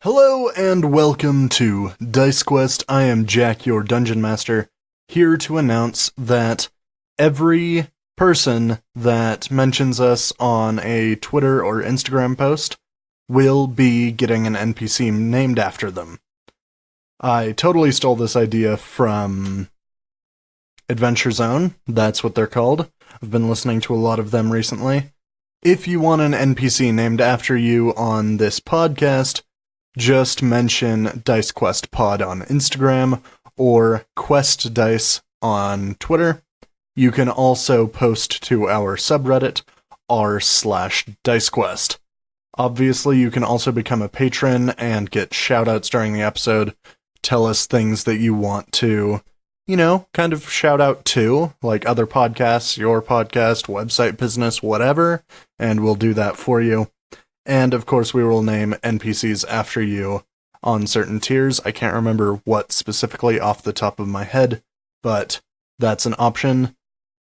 Hello and welcome to Dice Quest. I am Jack, your Dungeon Master, here to announce that every person that mentions us on a Twitter or Instagram post will be getting an NPC named after them. I totally stole this idea from Adventure Zone. That's what they're called. I've been listening to a lot of them recently. If you want an NPC named after you on this podcast, just mention Dice Quest Pod on Instagram or Quest Dice on Twitter. You can also post to our subreddit, r/DiceQuest. Obviously, you can also become a patron and get shoutouts during the episode. Tell us things that you want to, kind of shout out to, like other podcasts, your podcast, website business, whatever, and we'll do that for you. And, of course, we will name NPCs after you on certain tiers. I can't remember what specifically off the top of my head, but that's an option.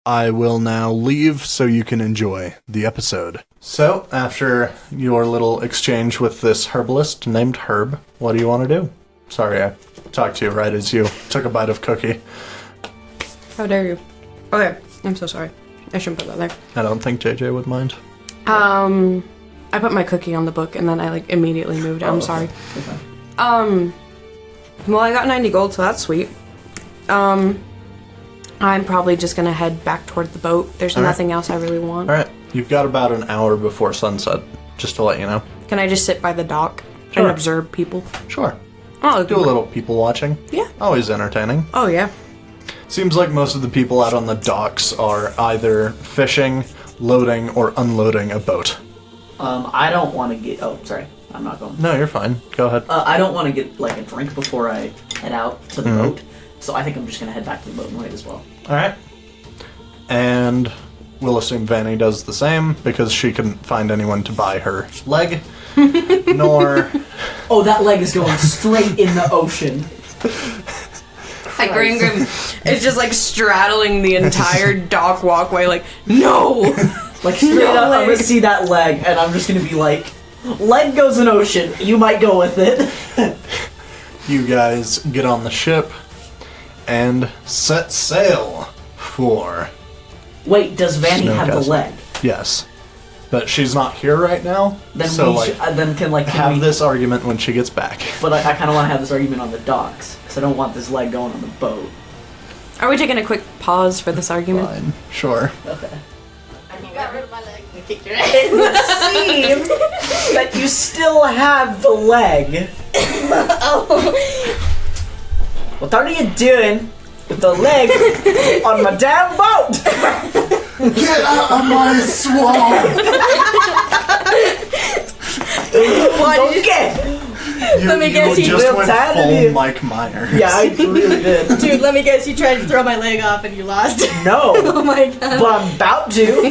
I will now leave so you can enjoy the episode. So, after your little exchange with this herbalist named Herb, what do you want to do? Sorry, I talked to you right as you took a bite of cookie. How dare you? Okay, I'm so sorry. I shouldn't put that there. I don't think JJ would mind. I put my cookie on the book and then I immediately moved it. I'm sorry. Okay. Well, I got 90 gold, so that's sweet. I'm probably just gonna head back toward the boat. There's nothing else I really want. Alright, you've got about an hour before sunset, just to let you know. Can I just sit by the dock Sure. and observe people? Sure. Oh, Do a little people watching. Yeah. Always entertaining. Oh, yeah. Seems like most of the people out on the docks are either fishing, loading, or unloading a boat. I don't want to get... Oh, sorry. I'm not going. No, you're fine. Go ahead. I don't want to get, a drink before I head out to the boat. So I think I'm just going to head back to the boat and wait as well. Alright. And we'll assume Vanny does the same, because she couldn't find anyone to buy her leg. Nor... Oh, that leg is going straight in the ocean. Like Rangrim is just straddling the entire dock walkway, no! Straight up, I'm going to see that leg, and I'm just going to be leg goes in ocean, you might go with it. You guys get on the ship and set sail for... Wait, does Vanny have the Snowcastle. leg? Yes. But she's not here right now, Then so, can we... this argument when she gets back. But I kind of want to have this argument on the docks, because I don't want this leg going on the boat. Are we taking a quick pause for this argument? Fine. Sure. Okay. You got rid of my leg and kicked your It would seem that you still have the leg. What are you doing with the leg on my damn boat? Get out of my swamp! Okay. Let me guess, you he just real went tired of full you. Mike Myers. Yeah, I really did. Dude, let me guess, you tried to throw my leg off and you lost. No, Oh my god. but I'm about to.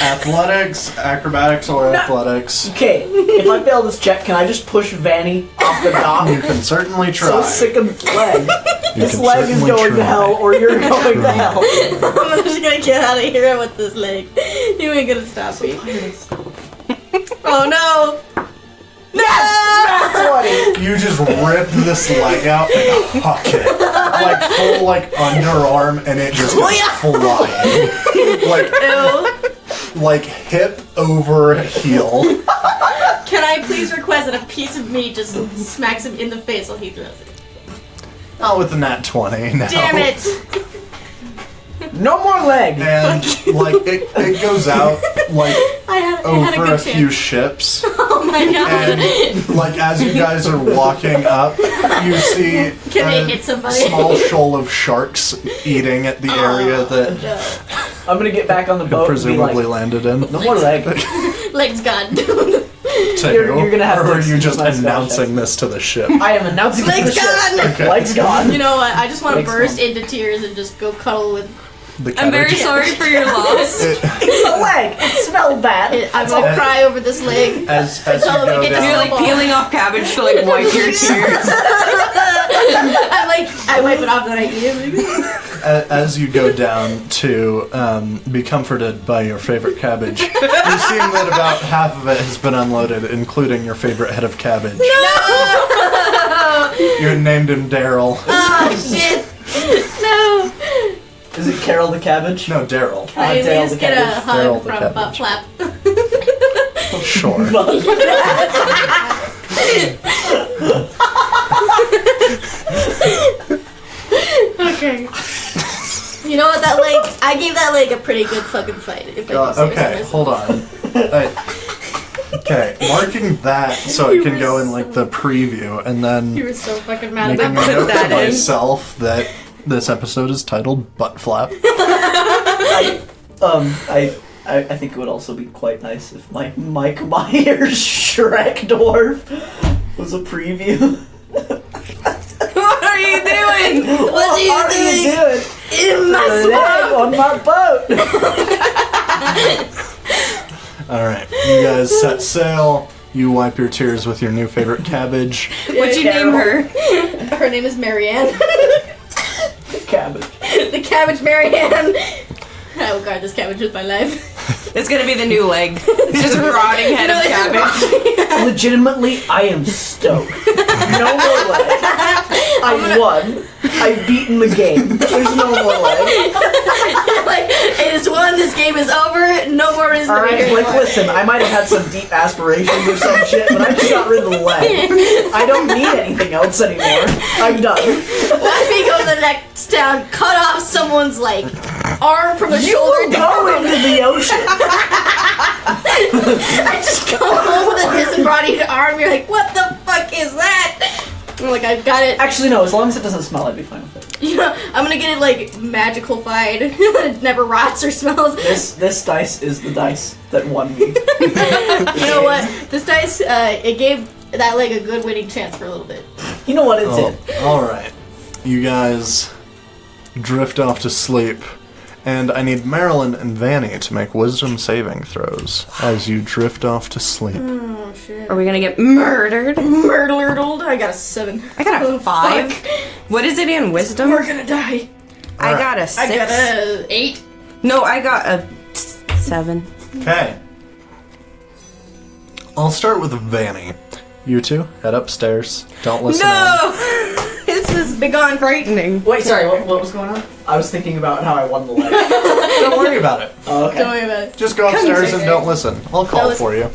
Athletics, acrobatics, or athletics. Okay, if I fail this check, can I just push Vanny off the dock? You can certainly try. So sick of this leg. This can leg is certainly going to try. hell, or you're going to hell. I'm just gonna get out of here with this leg. You ain't gonna stop me. Oh no! Yes! 20! You just rip this leg out and huck it. Full, underarm, and it just goes flying. Like, hip over heel. Can I please request that a piece of meat just smacks him in the face while he throws it? Not with the nat 20, no. Damn it! No more leg! And, it goes out, I had a over good a few chance. ships. Oh my god. And, as you guys are walking up, you see Can I hit somebody? small shoal of sharks eating at the area that No. I'm gonna get back on the boat presumably and be landed in. no more leg. Leg's gone. You're gonna have or to are you just nice announcing this to the ship? I am announcing Leg's the ship. gone! Okay. Leg's gone. You know what? I just want to Leg's burst gone. into tears and just go cuddle with The I'm very carriage. sorry for your loss. It's a leg. It smelled bad. I will cry over this leg. As you Until we go get to down, You're peeling off cabbage to wipe your tears. I wipe it off, then I eat it. As you go down to be comforted by your favorite cabbage, you're seeing that about half of it has been unloaded, including your favorite head of cabbage. No! You had named him Daryl. Oh, shit. No. Is it Carol the Cabbage? No, Daryl. Can I at Daryl least the get a cabbage. Daryl hug the from cabbage. Buttflap? Sure. Okay. You know what, that leg, I gave that leg a pretty good fucking fight. If I do say so Okay, myself. hold on. Okay, marking that so it can go in like the preview, and then You were so fucking mad making a about note to that in. myself that this episode is titled Buttflap. I think it would also be quite nice if my Mike Myers Shrek dwarf was a preview. What are you doing? What are you doing? In my Leg swamp! on my boat. Alright, you guys set sail. You wipe your tears with your new favorite cabbage. What'd you name her? Her name is Marianne. Cabbage. The cabbage Marianne. I will guard this cabbage with my life. It's gonna be the new leg. It's just a rotting head of cabbage. Legitimately, I am stoked. No more leg. I won. I've beaten the game. There's no more leg. Like, it is won, this game is over, no more reason to be Alright, here like anymore. listen, I might have had some deep aspirations or some shit, but I just got rid of the leg. I don't need anything else anymore. I'm done. Let me go to the next town, cut off someone's, like, arm from the You shoulder will down. go into the ocean. I just go home with a disembodied arm, you're like, what the fuck is that? I'm like, I've got it. Actually, no, as long as it doesn't smell, I'd be fine with it. You know, I'm gonna get it, like, magical-fied. It never rots or smells. This dice is the dice that won me. You know what? This dice, it gave that leg a good winning chance for a little bit. You know what it did? Alright. You guys drift off to sleep. And I need Marilyn and Vanny to make wisdom saving throws as you drift off to sleep. Oh, shit. Are we gonna get murdered? Murdered. I got a 7. I got a 5. Fuck. What is it in wisdom? We're gonna die. I got a 6. I got a 8. No, I got a 7. Okay. I'll start with Vanny. You two, head upstairs. Don't listen in. No! This is beyond frightening. Wait, sorry, what was going on? I was thinking about how I won the leg. Don't worry about it. Oh, okay. Don't worry about it. Just go upstairs and don't listen. I'll call listen. for you.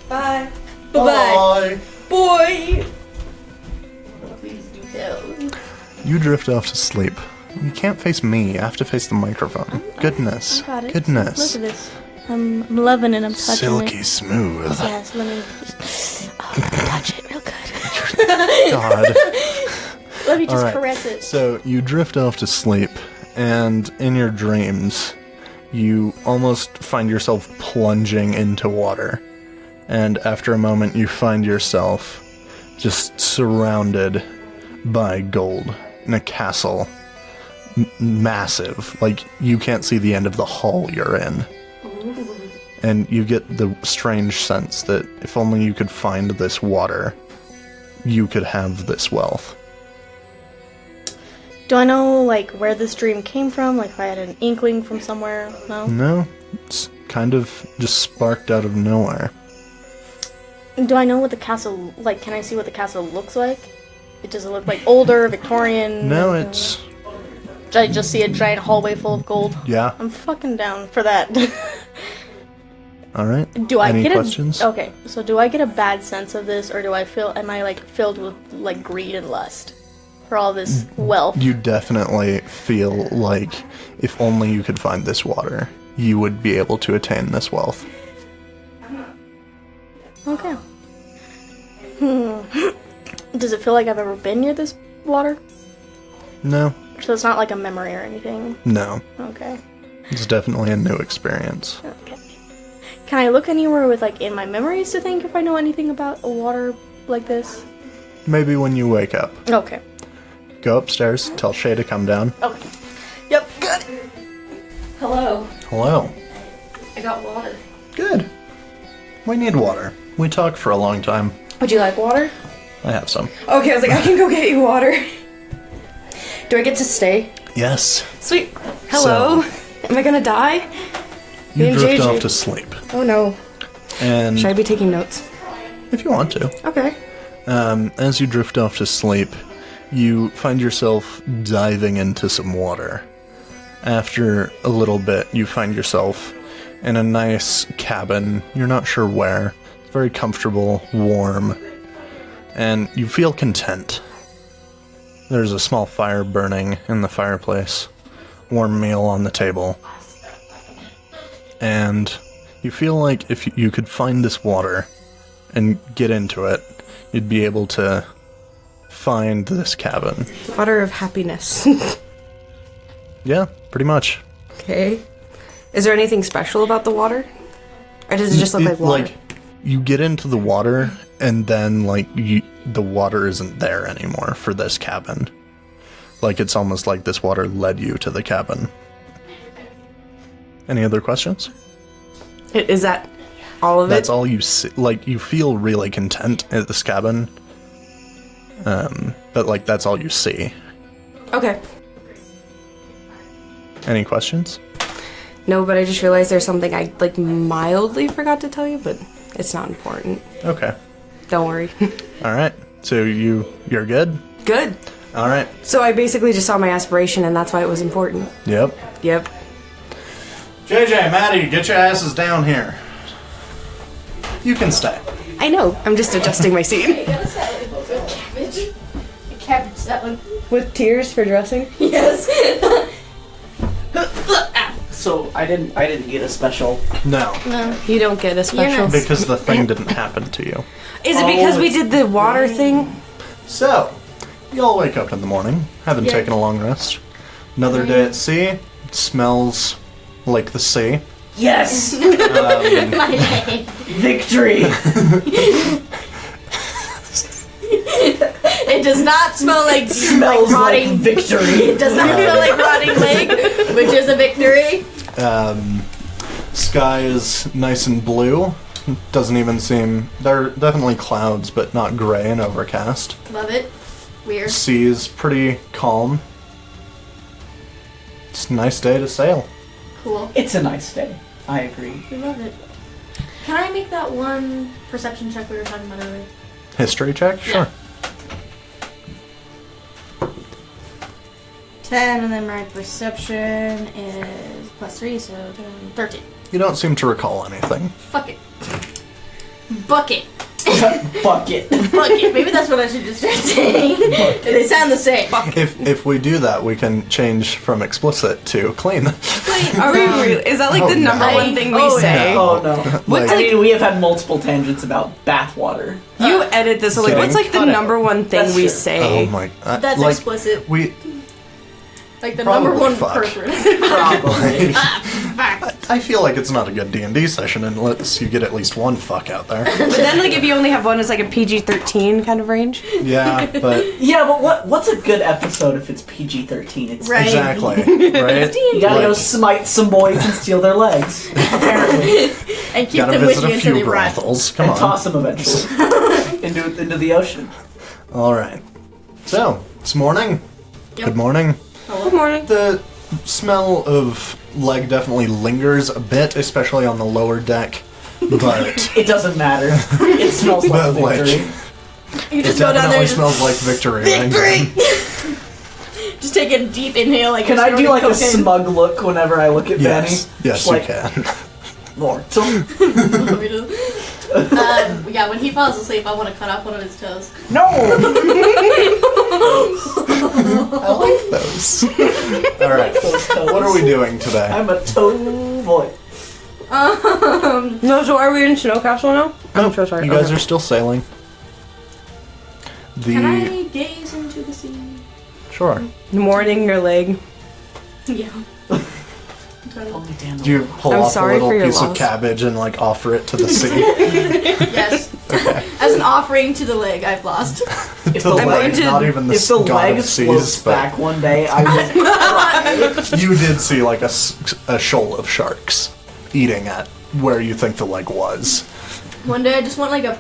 Bye. Bye-bye. Boy. Please do tell. You drift off to sleep. You can't face me. You have to face the microphone. Goodness. Got it. Goodness. Look at this. I'm loving it. I'm touching Silky it. smooth. Yes, let me touch it real good. God. Let me just Alright. caress it. So you drift off to sleep, and in your dreams, you almost find yourself plunging into water. And after a moment, you find yourself just surrounded by gold in a castle. Massive. Like, you can't see the end of the hall you're in. And you get the strange sense that if only you could find this water, you could have this wealth. Do I know, like, where this dream came from? Like, if I had an inkling from somewhere? No? No, it's kind of just sparked out of nowhere. Do I know what the castle, like, can I see what the castle looks like? Does it look like older, Victorian? No, it's... Did I just see a giant hallway full of gold? Yeah. I'm fucking down for that. Alright. Do I Any get questions? Okay, so do I get a bad sense of this, or do I feel, am I, like, filled with, like, greed and lust for all this wealth? You definitely feel like if only you could find this water, you would be able to attain this wealth. Okay. Does it feel like I've ever been near this water? No, So it's not like a memory or anything? no. Okay. It's definitely a new experience. Okay. Can I look anywhere with, like, in my memories to think if I know anything about a water like this? Maybe when you wake up. Okay. Go upstairs, tell Shay to come down. Okay. Yep, got it. Hello. Hello. I got water. Good. We need water. We talk for a long time. Would you like water? I have some. Okay, I was like, I can go get you water. Do I get to stay? Yes. Sweet. Hello. Am I gonna die? Me You and drift JJ. off to sleep. Oh no. And Should I be taking notes? if you want to. Okay. As you drift off to sleep, you find yourself diving into some water. After a little bit, you find yourself in a nice cabin. You're not sure where. It's very comfortable, warm, and you feel content. There's a small fire burning in the fireplace, warm meal on the table, and you feel like if you could find this water and get into it, you'd be able to find this cabin. Water of happiness. Yeah, pretty much. Okay. Is there anything special about the water? Or does it just look like water? Like, you get into the water, and then, like, the water isn't there anymore for this cabin. Like, it's almost like this water led you to the cabin. Any other questions? Is that all of That's it? all you see. Like, you feel really content at this cabin. But, like, that's all you see. Okay. Any questions? No, but I just realized there's something I, like, mildly forgot to tell you, but it's not important. Okay. Don't worry. Alright. So, you're good? Good. Alright. So I basically just saw my aspiration, and that's why it was important. Yep. Yep. JJ, Maddie, get your asses down here. You can stay. I know. I'm just adjusting my seat. Cabbage. Cabbage salad. With tears for dressing? Yes. So I didn't get a special. No. You don't get a special. not- Because the thing didn't happen to you. Is it because we did the water thing? So, you all wake up in the morning, having taken a long rest. Another day at sea. It smells like the sea. Yes, My name. victory. It does not smell like Smells like rotting. victory. It does not smell like rotting leg, which is a victory. Sky is nice and blue. Doesn't even seem... There are definitely clouds, but not gray and overcast. Love it. Weird. Sea is pretty calm. It's a nice day to sail. Cool. It's a nice day. I agree. We love it. Can I make that one perception check we were talking about earlier? History check? Sure. 10, and then my perception is +3, so 13. You don't seem to recall anything. Fuck it. Bucket. Bucket. Bucket. Maybe that's what I should just start saying. They sound the same. If we do that, we can change from explicit to clean. Are we really? Is that like the Oh, number no. one thing we Oh, say? no. Oh no. Like- I mean, we have had multiple tangents about bathwater. You edit this. So like, what's like the Cut it. number one thing That's we true. say? Oh my... That's like, explicit. We... Like the Probably number one fuck. person. Probably. I feel like it's not a good D&D session unless you get at least one fuck out there. But then like if you only have one, it's like a PG-13 kind of range. Yeah, but... Yeah, but what's a good episode if it's PG-13? It's Right. Exactly. Right? You gotta go Like, smite some boys and steal their legs. Apparently. And keep gotta them with visit you a until few they rot. brothels. Come And on. toss them eventually. into the ocean. Alright. So, it's morning. Yep. Good morning. Good morning. The smell of leg definitely lingers a bit, especially on the lower deck. But It doesn't matter. It smells like But, like, victory. You it just go down definitely there and just, smells like victory. victory! Just take a deep inhale like Can you're I do like a snorting smug look whenever I look at Yes. Vanny? Yes, Just you like, can. Lord. Yeah, when he falls asleep, I want to cut off one of his toes. No! I like those. Alright. What are we doing today? I'm a toe boy. No, so are we in Snowcastle now? I'm so sorry. You guys Okay. are still sailing. Can I gaze into the sea? Sure. Mourning your leg. Yeah. Only damn Do you pull I'm off a sorry little for your piece of loss. cabbage and like offer it to the sea? Yes. As an offering to the leg I've lost. If The the leg, leg, to- not even the if the god leg of floats seas, but back one day, I will cry. you did see like a shoal of sharks eating at where you think the leg was. One day I just want like a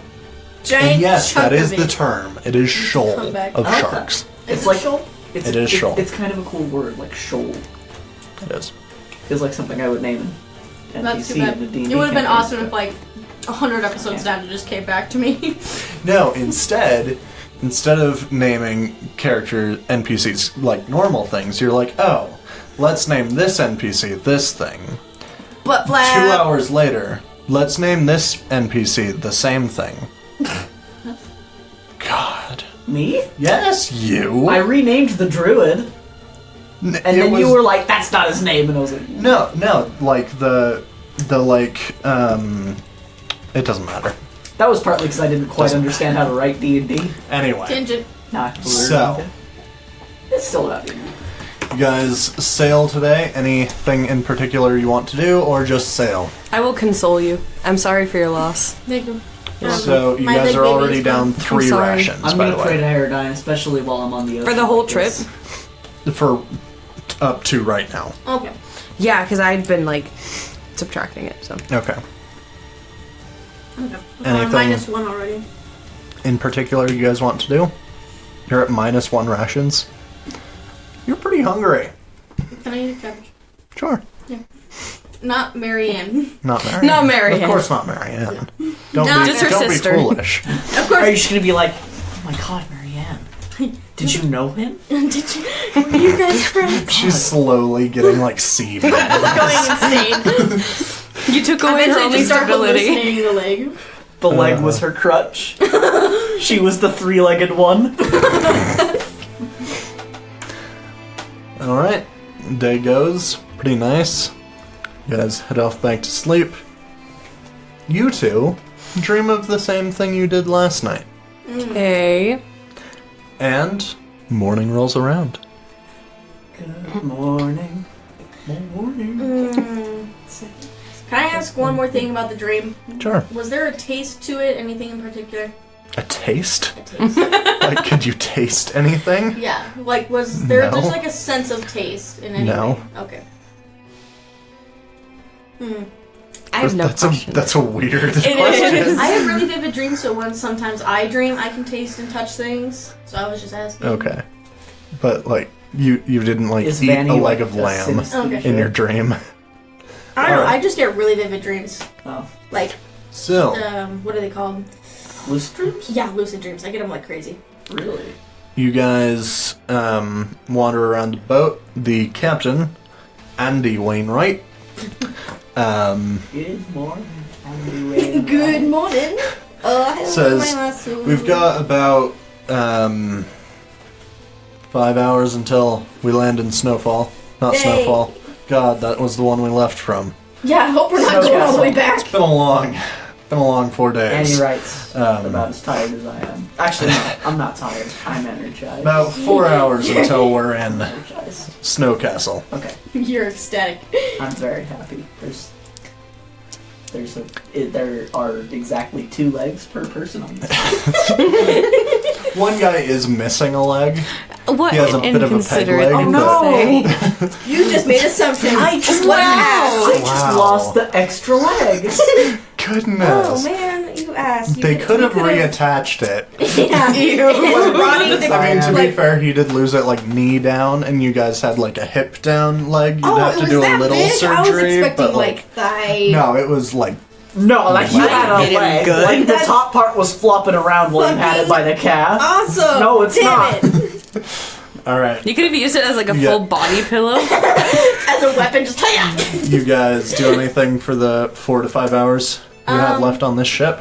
giant And yes, chunk that is of the it. term. It is shoal Come back. of I like that. sharks. It's like shoal. It's It is shoal. It's kind of a cool word, like shoal. It is. Feels like something I would name an That's too NPC bad. in a D&D It would have been campaign. awesome if like 100 episodes down it just came back to me. No, instead of naming character NPCs like normal things, you're like, oh, let's name this NPC this thing. Buttflap. 2 hours later, let's name this NPC the same thing. God. Me? Yes, you. I renamed the druid, and then you were like, "That's not his name," and I was like, No, like the it doesn't matter. "That was partly because I didn't quite Doesn't understand how to write D&D." Anyway, Tangent. Nah, so it's still about D&D. you guys sail today. Anything in particular you want to do, or just sail? I will console you. I'm sorry for your loss. Thank you. So you my guys leg are baby's already down gone. 3 sorry. rations, I'm by gonna the pray way, to Aerodine, especially while I'm on the ocean. For the whole like trip? this. for up to right now. Okay. Yeah, because I'd been like subtracting it. So Okay. Okay. Anything- -1 already. In particular, you guys want to do? You're at -1 rations. You're pretty hungry. Can I eat a cabbage? Sure. Not Marianne. Not Marianne. Not Marianne. Of course not Marianne. Don't No, be, just her don't sister. be foolish. Of course. Are you just gonna be like, "Oh my God, Marianne, did you know him?" Did you? Were you guys friends? She's slowly getting like seed. Going insane. you took away her Eventually only just start stability. hallucinating the leg. The leg was her crutch. She was the 3-legged one. All right. Day goes pretty nice. You guys head off back to sleep. You two dream of the same thing you did last night. Hey. And morning rolls around. Good morning. Morning. Can I ask one more thing about the dream? Sure. Was there a taste to it? Anything in particular? A taste? A taste. Like, could you taste anything? Yeah. Like, was there No. just like a sense of taste in anything? No. Okay. I have no that's question. that's a weird It question. is. I have really vivid dreams, so when sometimes I dream, I can taste and touch things. So I was just asking. Okay. But like you didn't like Is eat Vanny a leg like of a lamb Okay. in your dream. I don't know. Alright. I just get really vivid dreams. Oh. Like, So what are they called? Lucid dreams? Yeah, lucid dreams. I get them like crazy. Really? you guys wander around the boat. The captain, Andy Wainwright, Good morning. Good morning. says we've got about 5 hours until we land in Snowfall. Not Yay. Snowfall. God, that was the one we left from. Yeah, I hope we're not going all the way back. Been a long 4 And days. he writes, about as tired as I am. Actually, no, I'm not tired. I'm energized. About 4 hours until we're in Energized. Snowcastle. Okay, You're ecstatic. I'm very happy. There are exactly 2 legs per person on this. One guy is missing a leg. What He has a an bit of a peg inconsiderate leg, thing but- to say. You just made assumptions. I just Wow. lost the extra legs. Goodness. Oh man, you asked. They could have reattached it. Yeah. It's rotting the I mean, to be like, fair, he did lose it like knee down, and you guys had like a hip down leg. You'd oh, have it to was do a that little big? surgery, I was expecting but like thigh. no, it was like No, like you had a hit him leg. good. Like the top part was flopping around while you had it by the calf. Awesome. No, it's Damn not. It. all right. You could have used it as like a Yeah. full body pillow. As a weapon, just You guys do anything for the 4 to 5 hours you have left on this ship?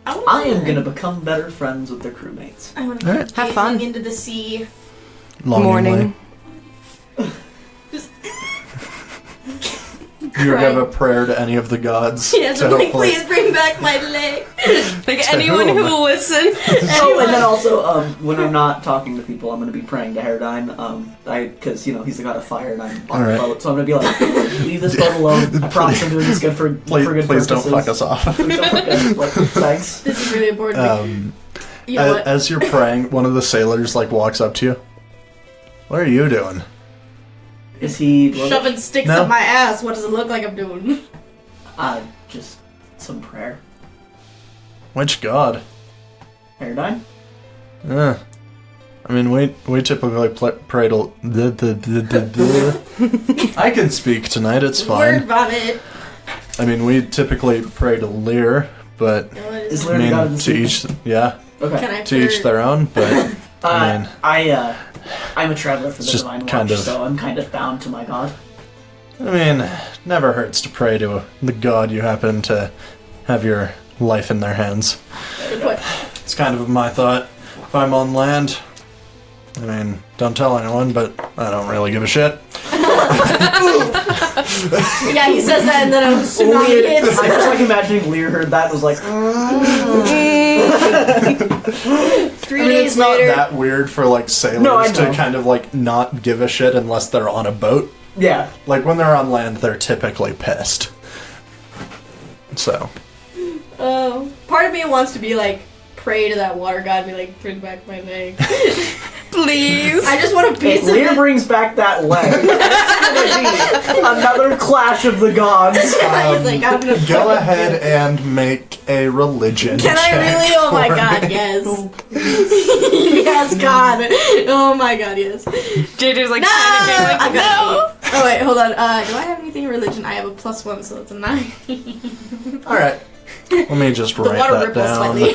I am gonna become better friends with the crewmates. I want to Alright. keep Have fun. into the sea. Morning. You have a prayer to any of the gods. Yes, to I'm like, hopefully- please bring back my leg. Like To anyone whom? who will listen. Oh, and then also, when I'm not talking to people, I'm gonna be praying to Aerodine, because, he's the god of fire and I'm on Alright. a boat, so I'm gonna be like, leave this boat alone, I promise I'm doing this good for Please, good please don't purposes. fuck us off. Please don't fuck us, like, thanks. This is really important. You know what? As you're praying, one of the sailors like walks up to you. What are you doing? Is he... Shoving sticks No. up my ass. What does it look like I'm doing? Just some prayer. Which god? Paradigm? I mean, we typically pray to... I can speak tonight, it's Word fine. vomit. I mean, we typically pray to Lear, but... Is I Lear the god of mean, the to sea? each... Yeah, Okay. Can I to each their own, but... I mean... I'm a traveler for the just Divine kind Watch, of- so I'm kind of bound to my god. I mean, never hurts to pray to the god you happen to have your life in their hands. Good point. It's kind of my thought. If I'm on land, I mean, don't tell anyone, but I don't really give a shit. Yeah, he says that and then a tsunami Lear, hits. I just like imagining Lear heard that and was like, 3 I mean, days it's not later. that weird for, like, sailors No, I to know. kind of, like, not give a shit unless they're on a boat. yeah. Like, when they're on land, they're typically pissed. So, Oh, part of me wants to be like, pray to that water god and be like, bring back my leg. Please. I just want a If piece of Lear it. brings back that leg, it's gonna be another clash of the gods. He's like, I'm gonna go fucking ahead do it. and make a religion Can I check really? Oh my for god, me. yes. Yes, God. Oh my god, yes. JJ's like No! panicking, I like, got no. 8. Oh wait, hold on. Do I have anything in religion? I have a +1, so that's a 9. Alright. Let me just The write water that ripples down. slightly.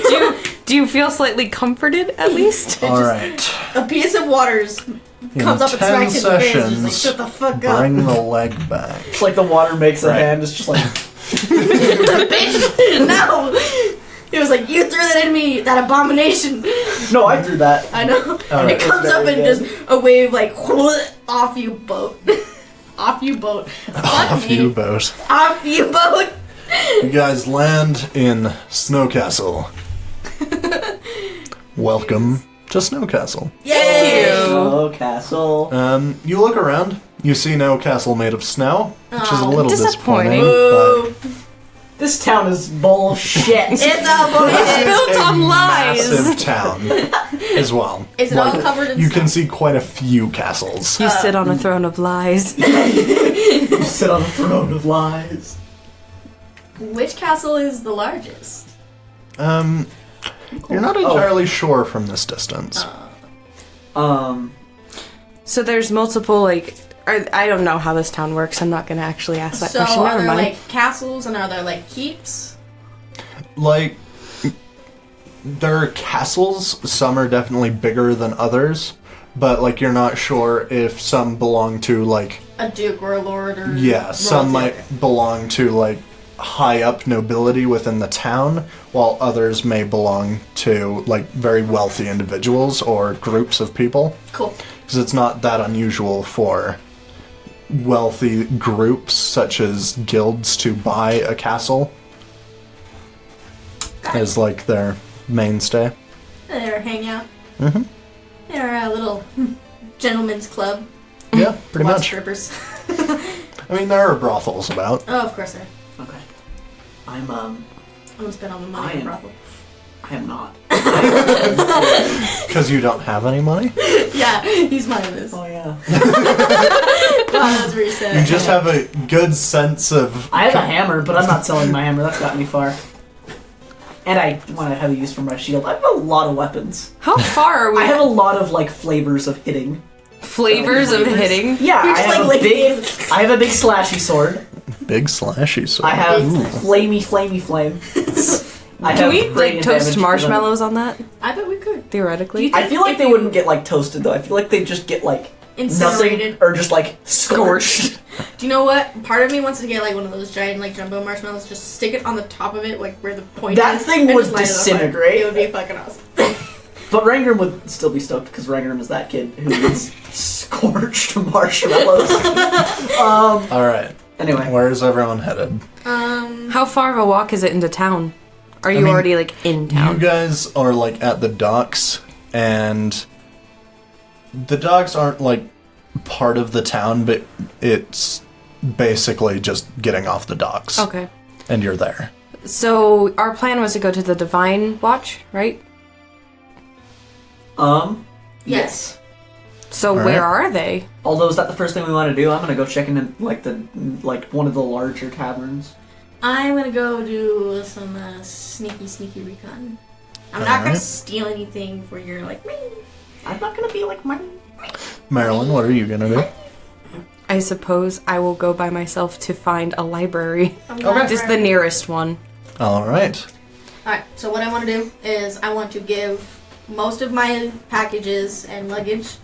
Do you feel slightly comforted at least? Alright. A piece of water's In comes up and 10 smacks his face. He's like, sessions, shut the fuck up. bring the leg back. It's like the water makes a Right. hand. It's just like, Bitch, no! It was like, you threw that in me, that abomination. no, I threw that. I know. Alright. It comes up and just a wave like, off you boat. Off you boat. Fuck Off me. you boat. Off you boat. You guys land in Snowcastle. Welcome to Snowcastle. Yay! Oh, castle. You look around. You see no castle made of snow, which is a Oh, little disappointing. disappointing. But Boo. This town is bullshit. It's all bullshit. Built a on lies. massive town as well. Is it all covered in You snow? can see quite a few castles. You sit on a throne of lies. You sit on the throne of lies. Which castle is the largest? You're not entirely sure from this distance. So there's multiple, like, I don't know how this town works. I'm not going to actually ask that So question. are Never there mind. like castles and are there like keeps? Like, there are castles. Some are definitely bigger than others, but like you're not sure if some belong to like A duke or a lord or some royalty? might belong to like high up nobility within the town, while others may belong to like very wealthy individuals or groups of people. Cool. Because it's not that unusual for wealthy groups such as guilds to buy a castle as like their mainstay. They're hang out. Mm-hmm. They're a little gentleman's club. Yeah, pretty Watch much. strippers. I mean, there are brothels about. Oh, of course there. Okay. I'm I'm gonna spend all the money I on am- brothel. I am not. Because you don't have any money? Yeah, he's mine this. Oh yeah. Wow, that's very sad. You just have a good sense of... I have a hammer, but I'm not selling my hammer. That's got me far. And I want to have a use for my shield. I have a lot of weapons. How far are we? I have a lot of like flavors of hitting. flavors of hitting. Yeah, You're I just, have like, a big. I have a big slashy sword. Big slashy sword. I have Ooh. flamey flame. I Can have we like radiant toast damage marshmallows on that? I bet we could. Theoretically. I feel like they wouldn't get like toasted though. I feel like they'd just get like Incinerated. nothing or just like scorched. Do you know what? Part of me wants to get like one of those giant like jumbo marshmallows, just stick it on the top of it, like where the point That is. thing and would just light it on fire. disintegrate. It would be fucking awesome. But Rangrim would still be stoked because Rangrim is that kid who eats scorched marshmallows. Alright, Anyway, where's everyone headed? How far of a walk is it into town? Are you mean, already like in town? You guys are like at the docks, and the docks aren't like part of the town, but it's basically just getting off the docks. Okay. And you're there. So our plan was to go to the Divine Watch, right? Yes. So All where right. are they? although is that the first thing we want to do? I'm gonna go check in like one of the larger taverns. I'm gonna go do some sneaky recon. I'm not gonna steal anything for your like. I'm not gonna be like my. Marilyn, what are you gonna do? I suppose I will go by myself to find a library. Okay. Just the nearest one. All right. Alright, so what I want to do is I want to give most of my packages and luggage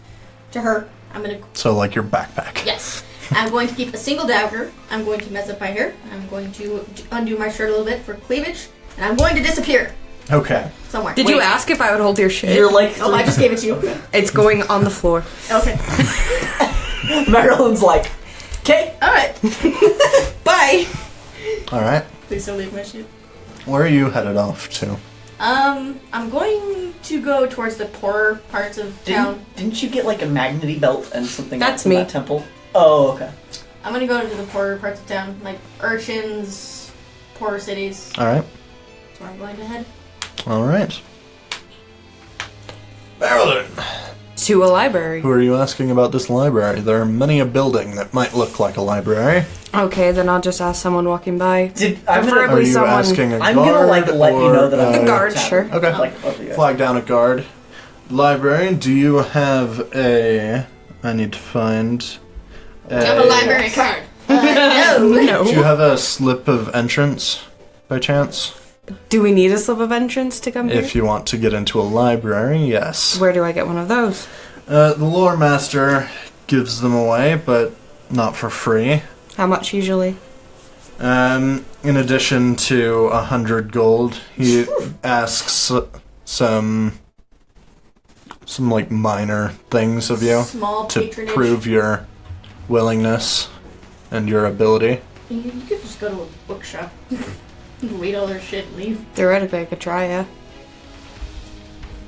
to her. I'm gonna. So, like your backpack. Yes. I'm going to keep a single dagger. I'm going to mess up my hair. I'm going to undo my shirt a little bit for cleavage. And I'm going to disappear Okay. somewhere. Did you ask if I would hold your shit? You're like. Oh, I just gave it to you. It's going on the floor. Okay. Marilyn's like, okay. Alright. Bye. All right. Please don't leave my shit. Where are you headed off to? I'm going to go towards the poorer parts of town. Didn't you get like a magnety belt and something That's else in me. that temple? Oh, okay. I'm gonna go to the poorer parts of town, like urchins, poorer cities. All right. That's where I'm going to head. All right. Marilyn, To a library. who are you asking about this library? There are many a building that might look like a library. Okay, then I'll just ask someone walking by. I'm Preferably gonna, Are you someone- asking a I'm guard? gonna like let you know that I'm A going guard, to town. sure. Okay. Like, oh, yeah. Flag down a guard. Library, do you have a... I need to find... I have a library card. No. No. Do you have a slip of entrance, by chance? Do we need a slip of entrance to come here? If you want to get into a library, yes. Where do I get one of those? The lore master gives them away, but not for free. How much usually? In addition to 100 gold, he asks some like minor things of you Small to patronage. prove your willingness and your ability. You could just go to a bookshop. Read all their shit and leave. Theoretically, I could try, yeah.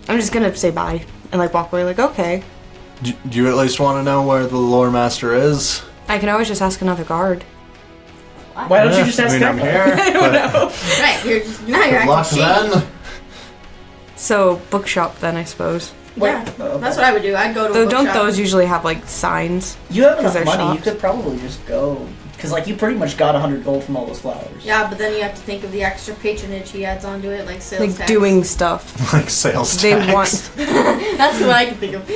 I'm just gonna say bye and like walk away like, okay. Do you at least want to know where the lore master is? I can always just ask another guard. Why don't you just ask I mean, I'm that? here. but Right, now you're Good acting luck shady. then. So, bookshop then, I suppose. Yeah, that's what I would do. I'd go to a Though, bookshop. don't those usually have like signs? You have 'Cause enough they're money. You shops. could probably just go because like you pretty much got 100 gold from all those flowers. Yeah, but then you have to think of the extra patronage he adds onto it, like sales Like tax. doing stuff. Like sales They tax. want. That's what I can think of.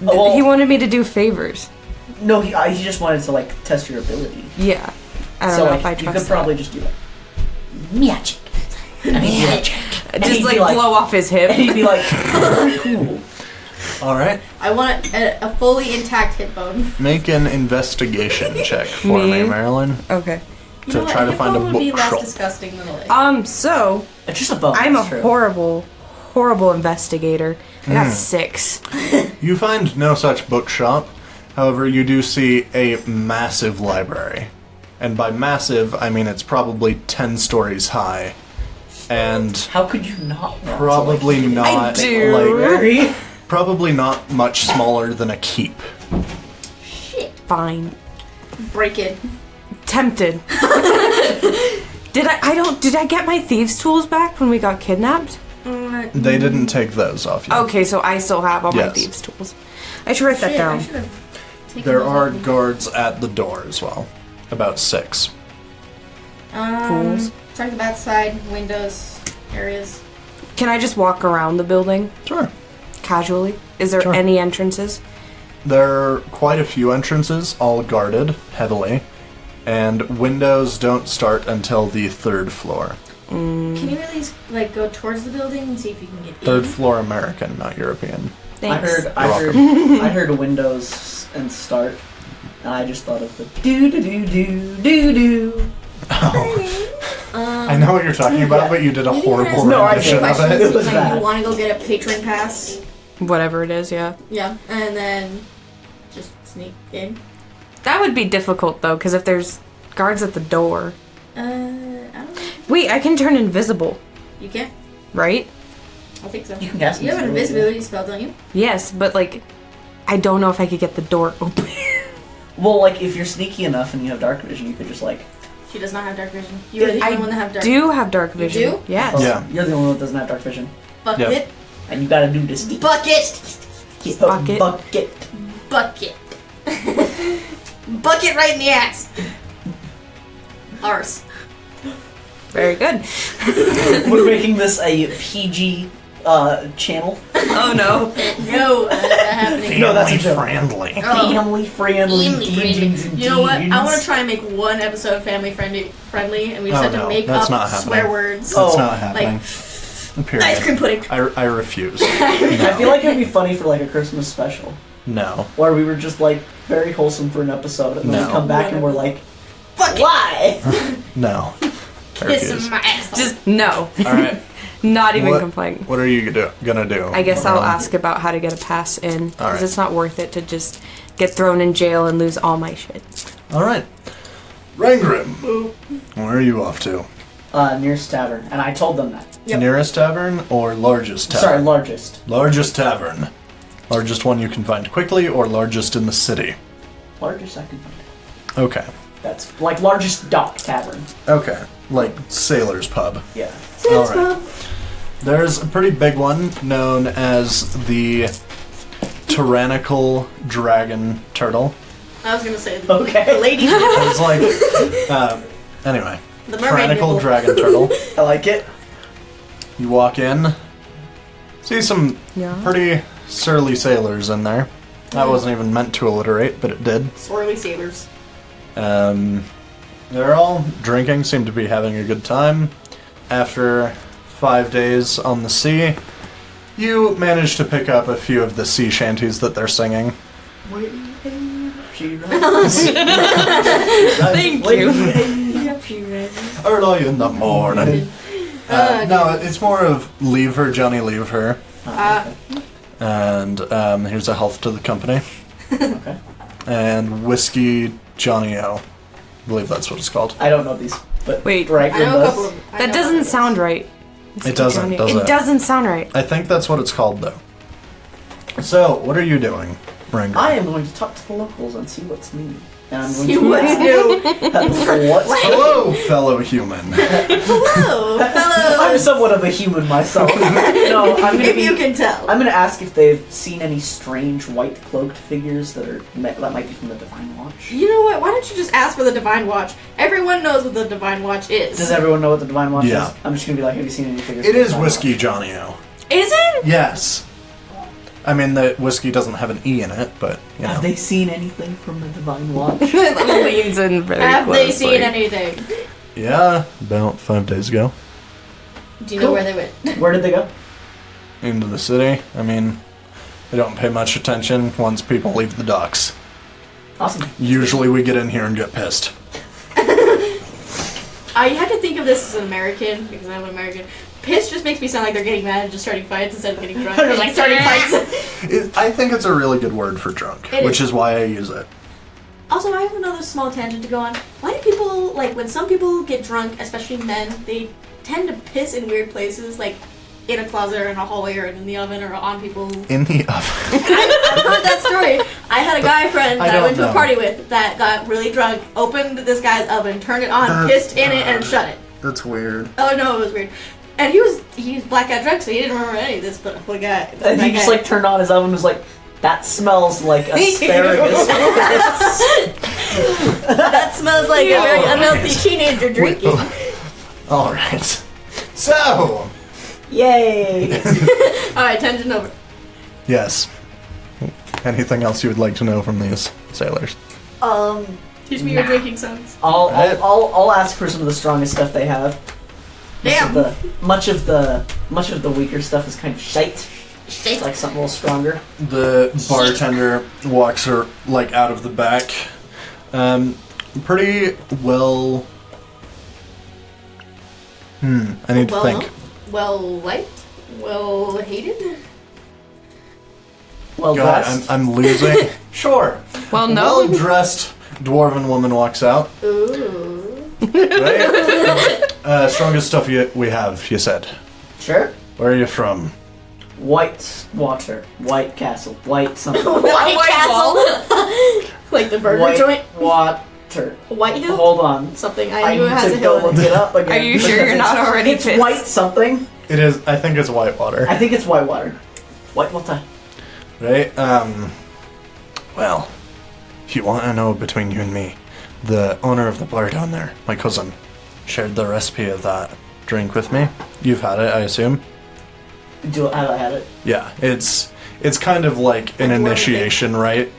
Oh, well, He wanted me to do favors. no, he just wanted to like test your ability. Yeah. I don't so know like if I you trust could probably just do like magic. Magic. that. Just like blow off his hip. And he'd be like, cool. All right. I want a fully intact hip bone. Make an investigation check for me, Me? Marilyn. Okay. You To know what? try to hip find a bone would be less bookshop. disgusting than a leg. So It's just a bone. I'm a that's true. horrible investigator. I got 6. You find no such bookshop. However, you do see a massive library. And by massive, I mean it's probably 10 stories high. And How could you not? Want probably to, like, not do. like probably not much smaller than a keep. Shit. Fine. Break it. Tempted. Did I get my thieves' tools back when we got kidnapped? They didn't take those off you. Okay, so I still have all my Yes. thieves' tools. I should write that Shit, I down. should've taken There those are off. guards at the door as well. About 6. Fools. Check the back side, windows, areas. Can I just walk around the building Sure. casually? Is there Sure. any entrances? There are quite a few entrances, all guarded heavily, and windows don't start until the 3rd floor. Can you at least like go towards the building and see if you can get 3rd in? floor American, not European. Thanks. I heard Windows and start, and I just thought of the do do do do do do. I know what you're talking about, but you did a horrible No, I rendition didn't. of It it. was Like bad. you want to go get a patron pass? Whatever it is, yeah. Yeah, and then just sneak in. That would be difficult though, because if there's guards at the door. I don't know. Wait, I can turn invisible, You can? right? I think so. You can cast You have an invisibility. invisibility spell, don't you? Yes, but like, I don't know if I could get the door open. Well, like if you're sneaky enough and you have dark vision, you could just like. She does not have dark vision. You are the I only one that have dark do have dark vision. do? Yes. Yeah. You're the only one that doesn't have dark vision, Bucket. Yep. and you gotta do this. Bucket. Bucket. Bucket. Bucket. Bucket right in the ass. Arse. Very good. We're making this a PG channel. Oh no. No, that's not happening. No, that's a joke. friendly. Family friendly Dungeons and You know what? I want Dragons. to try and make one episode family friendly, and we just Oh, have to no, make that's up not happening. swear words. That's Oh, not happening. Period. Ice cream pudding. I refuse. I feel like it would be funny for like a Christmas special, No. where we were just like very wholesome for an episode, and then No. we come back and we're like, Fuck it. why? No. I Kiss refuse. my asshole. Just no. Alright. Not even What- complaining. What are you gonna do? I guess I'll Marilyn? ask about how to get a pass in, because Alright. it's not worth it to just get thrown in jail and lose all my shit. Alright. Rangrim, where are you off to? Nearest tavern, and I told them that. Yep. Nearest tavern or largest tavern? Sorry, largest. Largest tavern. Largest one you can find quickly or largest in the city? Largest I can find. Okay. That's like largest dock tavern. Okay. Like Sailor's Pub. Yeah. Alright. There's a pretty big one known as the Tyrannical Dragon Turtle. I was gonna say the Okay. lady, It's like, anyway, the mermaid Tyrannical nipple. Dragon Turtle. I like it. You walk in, see some Yeah. pretty surly sailors in there. That wasn't even meant to alliterate, but it did. Swirly sailors. They're all drinking, seem to be having a good time. After 5 days on the sea, you manage to pick up a few of the sea shanties that they're singing. She runs. Thank you. Early in the morning. No, it's more of leave her, Johnny, leave her. And here's a health to the company. Okay. And whiskey Johnny O. I believe that's what it's called. I don't know these, but Wait. right, I know a couple of them. That doesn't sound right. It doesn't, does it? It doesn't sound right. I think that's what it's called, though. So, what are you doing, Rangrim? I am going to talk to the locals and see what's new. And I'm going See to what's new. what's Hello, fellow human. Hello, fellow. I'm somewhat of a human myself. No, I'm gonna If be. you can tell. I'm gonna ask if they've seen any strange white cloaked figures that might be from the Divine Watch. You know what? Why don't you just ask for the Divine Watch? Everyone knows what the Divine Watch is. Does everyone know what the Divine Watch Yeah. is? I'm just gonna be like, have you seen any figures? It from the is Divine whiskey Watch? Johnny O. Is it? Yes. I mean, the whiskey doesn't have an E in it, but, you know. Have they seen anything from the Divine Watch? Leans in very Have closely. they seen anything? Yeah, about 5 days ago. Do you know Cool. where they went? Where did they go? Into the city. I mean, they don't pay much attention once people leave the docks. Awesome. Usually we get in here and get pissed. I had to think of this as an American, because I'm an American. Piss just makes me sound like they're getting mad and just starting fights instead of getting drunk. They're like starting fights. I think it's a really good word for drunk, It which is. is why I use it. Also, I have another small tangent to go on. Why do people, like, when some people get drunk, especially men, they tend to piss in weird places, like in a closet or in a hallway or in the oven or on people? In the oven. I've heard that story. I had a guy friend I that I went don't to a know. party with that got really drunk, opened this guy's oven, turned it on, pissed in it, and shut it. That's weird. Oh no, it was weird. And he was blackout drunk, so he didn't remember any of this. But the guy, And that he just guy- like turned on his oven and was like, that smells like asparagus. that smells like a very unhealthy teenager drinking. Alright. So, Yay! Alright, tangent over. yes. Anything else you would like to know from these sailors? Teach me your drinking songs. I'll ask for some of the strongest stuff they have. Damn. Much of the weaker stuff is kind of shite. It's like something a little stronger. The bartender walks her like out of the back. Pretty well. I need to think. Well liked? Well hated? Well God, dressed. I'm losing. Sure. Well, no. Well-dressed dwarven woman walks out. Ooh. Right? Strongest stuff we have, you said. Sure. Where are you from? White water. White castle. White something. White Castle. Like the burger White joint. water. White Hill. Hold on. Something I I knew it need has a to go hill. look it up again. Are you sure because you're not it's- already It's pissed? white something. It is. I think it's Whitewater. I think it's white water. White water. Right? Well, if you want to know between you and me, the owner of the bar down there, my cousin, shared the recipe of that drink with me. You've had it, I assume? Have I had it? Yeah, it's kind of like an initiation, right?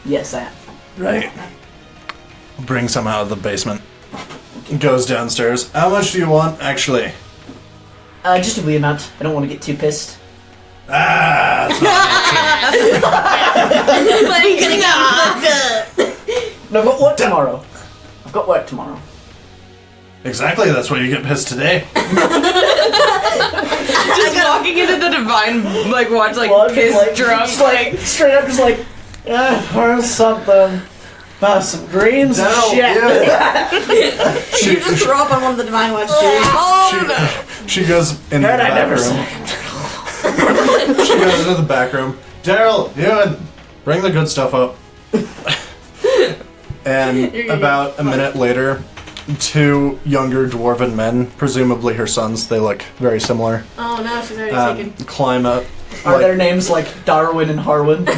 Yes, I have. Right. Brings him out of the basement. Goes downstairs. How much do you want, actually? Just a wee amount. I don't want to get too pissed. Ah, it's But he's gonna get fucked up. No, I've got work tomorrow. I've got work tomorrow. exactly. That's why you get pissed today. Just walking into the divine, like, watch, like, Well, piss like, drunk, just like, straight up just like, or something. About some dreams and No, shit. yeah. You just throw up on one of the Divine Watch dudes. She goes in the Heard I back never room. She goes into the back room. Daryl, Ewan, bring the good stuff up. And about a minute later, two younger dwarven men, presumably her sons, they look very similar, Oh no, she's already taken. climb up. Are their names like Darwin and Harwin? No.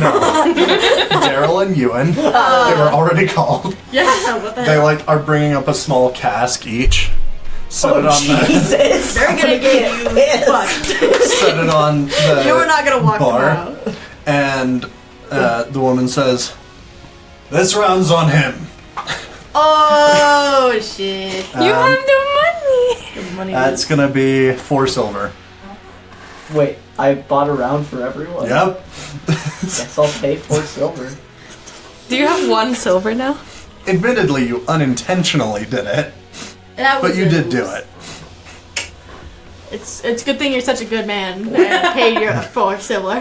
Daryl and Ewan. They were already called. Yeah, what the They hell? like are bringing up a small cask each. Set it on the Jesus! They're gonna get you fucked. set it on the You are not gonna walk bar. tomorrow. And the woman says, "This round's on him." Oh shit. You have the money. The money That's gonna be 4 silver. Wait, I bought a round for everyone? Yep. Guess I'll pay 4 silver. Do you have 1 silver now? Admittedly, you unintentionally did it, That was but you did do it. It's a good thing you're such a good man that I paid you 4 silver.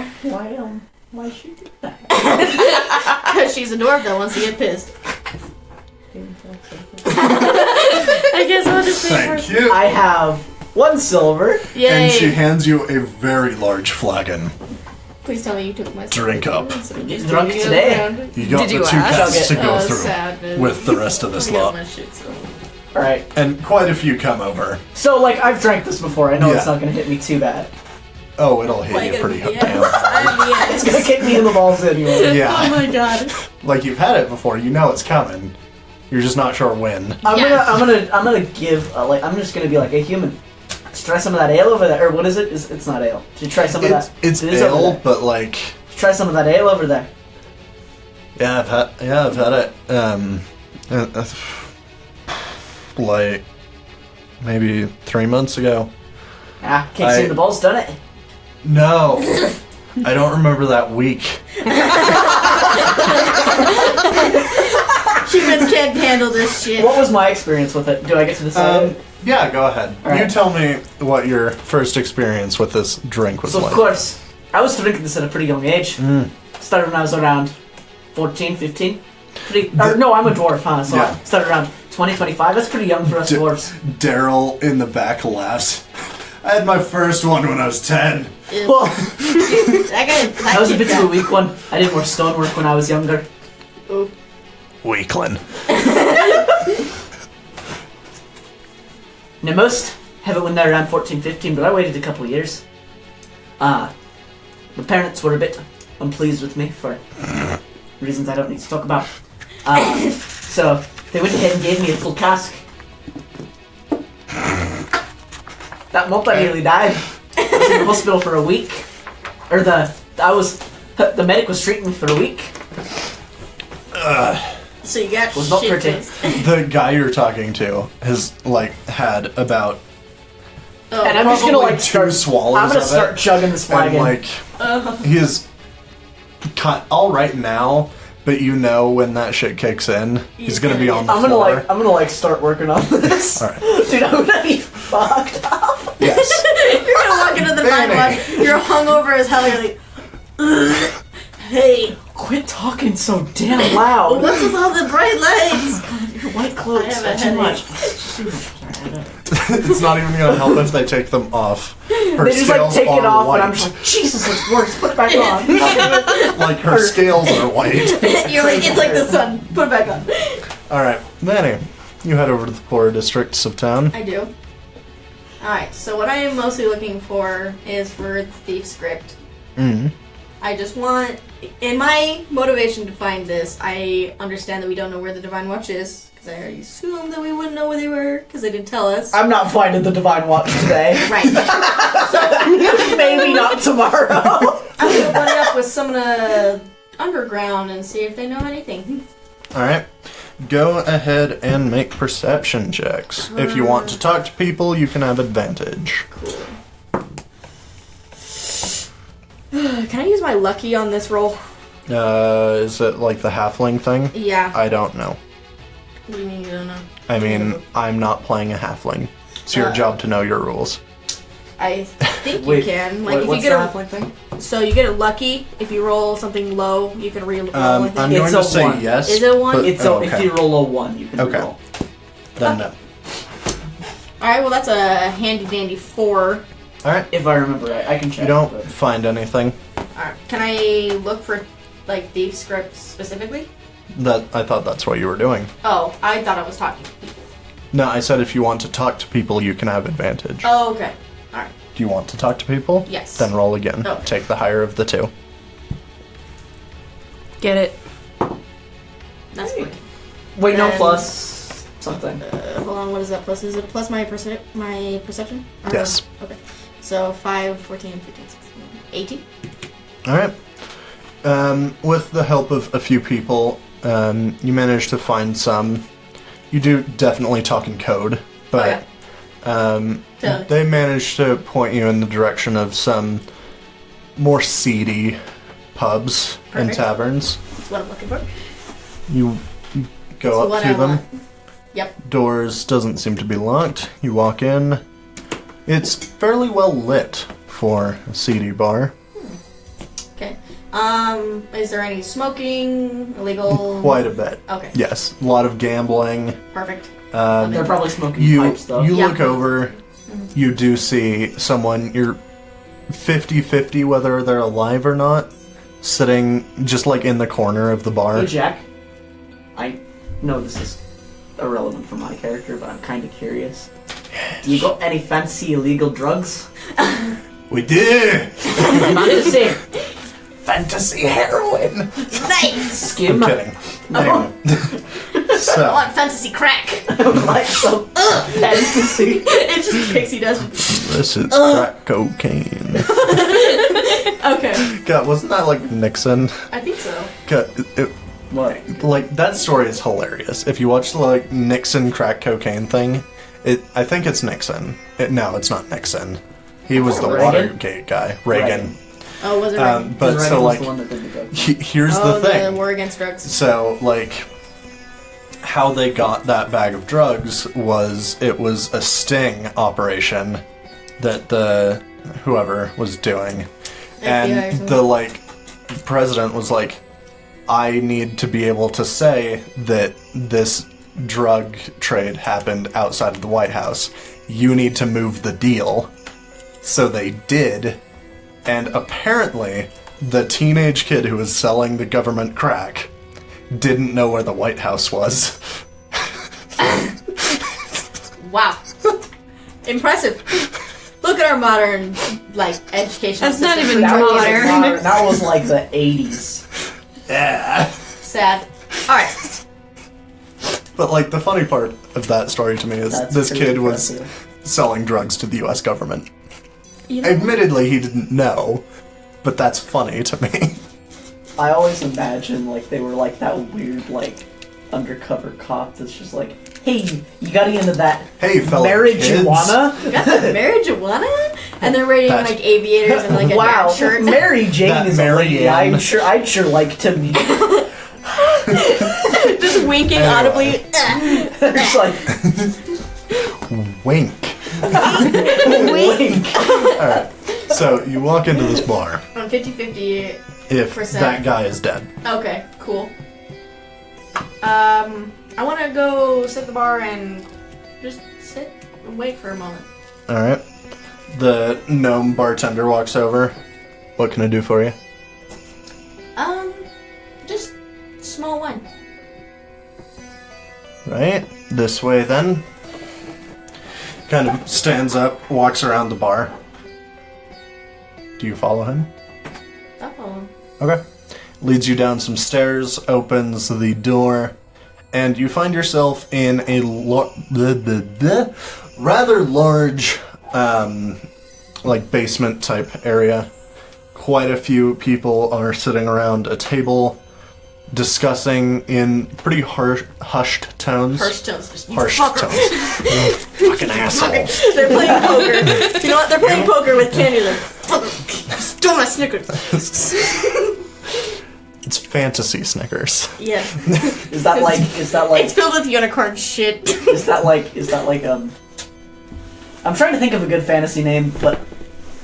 Why she do that? Because she's a dwarf that wants to get pissed. I guess I'll just pay Thank for you. I have 1 silver. Yay. And she hands you a very large flagon. Please tell me you took my Drink up. Get drunk today. You got Did the you 2 ask? casks to go Oh, through sad, man. with the rest of this I got lot. my shit, so. Alright. And quite a few come over. So, like, I've drank this before. I know it's Yeah. not gonna hit me too bad. Oh, it'll hit Like you pretty yeah. hard. It's gonna kick me in the balls anyway. Oh Yeah. my god. Like you've had it before, you know it's coming. You're just not sure when. I'm Yeah. gonna give, I'm just gonna be like, hey, human, let's try some of that ale over there. Or what is it? It's not ale. Should try some of that. It's It is over ale, there. but like, Try some of that ale over there. yeah, I've had it. Like maybe 3 months ago. Ah, kicks you in the balls, done it. No, I don't remember that week. Humans can't handle this shit. What was my experience with it? Do I get to decide it? Yeah, go ahead. Alright. You tell me what your first experience with this drink was So, like. of course, I was drinking this at a pretty young age. Started when I was around 14, 15. No, I'm a dwarf, huh? So Yeah. I started around 20, 25. That's pretty young for us dwarves. Daryl in the back laughs. I had my first one when I was 10. Well, That I was a bit of a weak one. I did more stonework when I was younger. Weakling. Now, most have it when they're around 14, 15, but I waited a couple of years. My parents were a bit unpleased with me for reasons I don't need to talk about. So they went ahead and gave me a full cask. That month I nearly died. I was in the hospital for a week. The medic was treating me for a week. So you got Was not shit pretty. faced. The guy you're talking to has had about Oh, And I'm just gonna probably like 2 start. swallows I'm gonna of start it, chugging this and flagon. he is all right now, but you know when that shit kicks in, he's gonna be on the I'm floor. gonna start working on this. All right. Dude, I'm gonna be fucked up. Yes. You're gonna walk into the Divine Vanny. Watch. You're hungover as hell. You're like, "Ugh. Hey, Quit talking so damn loud. what's with all the bright lights? Your white I clothes have a are too much. It's not even gonna help if they take them off. Her They just like scales take it are off, white. and I'm just like, Jesus, it's worse. Put it back on. Like her scales are white. You're like, it's like the sun. Put it back on. All right, Vanny, you head over to the poorer districts of town. I do. Alright, so what I am mostly looking for is for the thief script. Mm. I just want, in my motivation to find this, I understand that we don't know where the Divine Watch is, because 'Cause I already assumed that we wouldn't know where they were because they didn't tell us. I'm not finding the Divine Watch today. Right. Maybe not tomorrow. I'm gonna buddy up with some of the underground and see if they know anything. Alright. Go ahead and make perception checks. If you want to talk to people, you can have advantage. Can I use my lucky on this roll? Is it like the halfling thing? Yeah. I don't know. What do you mean you don't know? I mean, I'm not playing a halfling. It's your job to know your rules. I think Wait, you can. Like, if you what's get the a halfling thing? so you get a lucky. If you roll something low, you can re-roll. I'm I think. going It's to a say 1. yes. Is it a 1? but- It's oh, if okay. you roll a 1, you can Okay. roll. Then no. All right. Well, that's a handy dandy 4. Alright. If I remember right, I can check. You don't but- find anything. All right. Can I look for like thief script specifically? I thought that's what you were doing. Oh, I thought I was talking to people. No, I said if you want to talk to people, you can have advantage. Oh, okay. All right. Do you want to talk to people? Yes. Then roll again. Oh. Take the higher of the two. Get it. That's good. Wait, no, Then- plus something. Hold on. What is that plus? Is it plus my perception? Or- Yes. Okay. So 5, 14, 15, 16, 18. Alright. With the help of a few people, you manage to find some. You do definitely talk in code, but Totally. they manage to point you in the direction of some more seedy pubs and Perfect. taverns. That's what I'm looking for. You go So up what to I them. want. Yep. Doors doesn't seem to be locked. You walk in. It's fairly well lit for a seedy bar. Okay. Is there any smoking? Illegal? Quite a bit. Okay. Yes, a lot of gambling. Perfect. They're probably smoking You pipes, though. you Yeah. look over. You do see someone. You're 50-50 whether they're alive or not, sitting just like in the corner of the bar. Hey, Jack. I know this is irrelevant for my character, but I'm kind of curious. Do you got any fancy illegal drugs? We do Fantasy. fantasy heroin. Nice! Skim. I'm kidding. Anyway. I So want fantasy crack! Like some fantasy. It's just pixie dust. this is crack cocaine. Okay. God, wasn't that like Nixon? I think so. God, What? like that story is hilarious. If you watch the like Nixon crack cocaine thing, I think it's Nixon. No, it's not Nixon. He was the Reagan? Watergate guy, Reagan. Oh, was it right? But Reagan so was like, the one that did the drugs. here's Oh, the thing. war against drugs. So like, how they got that bag of drugs was it was a sting operation that the whoever was doing, FBI or and something. the like president was like, I need to be able to say that this drug trade happened outside of the White House. You need to move the deal. So they did, and apparently the teenage kid who was selling the government crack didn't know where the White House was. Wow. Impressive. Look at our modern, like, education That's not system. even That was, modern. that was like the 80s. Yeah. Sad. Alright. But like the funny part of that story to me is That's this pretty kid was impressive. selling drugs to the US government. You know, Admittedly, he didn't know, but that's funny to me. I always imagine like they were like that weird like undercover cop that's just like, hey, you gotta get into that Hey, fellow marijuana? you got the marijuana? And they're wearing, That- like, aviators and, like, a Wow, dad shirt. Mary Jane That is Mary a lady. Ann. I'd sure like to meet. Just winking Anyway. audibly. It's like Wink. wink. Alright, so you walk into this bar. I'm 50-50. If Percent. that guy is dead. Okay, cool. I want to go sit at the bar and just sit and wait for a moment. Alright. The gnome bartender walks over. What can I do for you? Just small one. Right? This way then. Kind of stands up, walks around the bar. Do you follow him? I'll follow him. Okay. Leads you down some stairs, opens the door, and you find yourself in a rather large, like basement type area. Quite a few people are sitting around a table, discussing in pretty hushed tones. Harsh tones. Just Harsh fucker. tones. Fucking asshole. They're playing poker. You know what? They're playing poker with candy. They're fucker. Steal my Snickers. It's fantasy Snickers. Yeah. Is that like? It's filled with unicorn shit. Is that like? I'm trying to think of a good fantasy name, but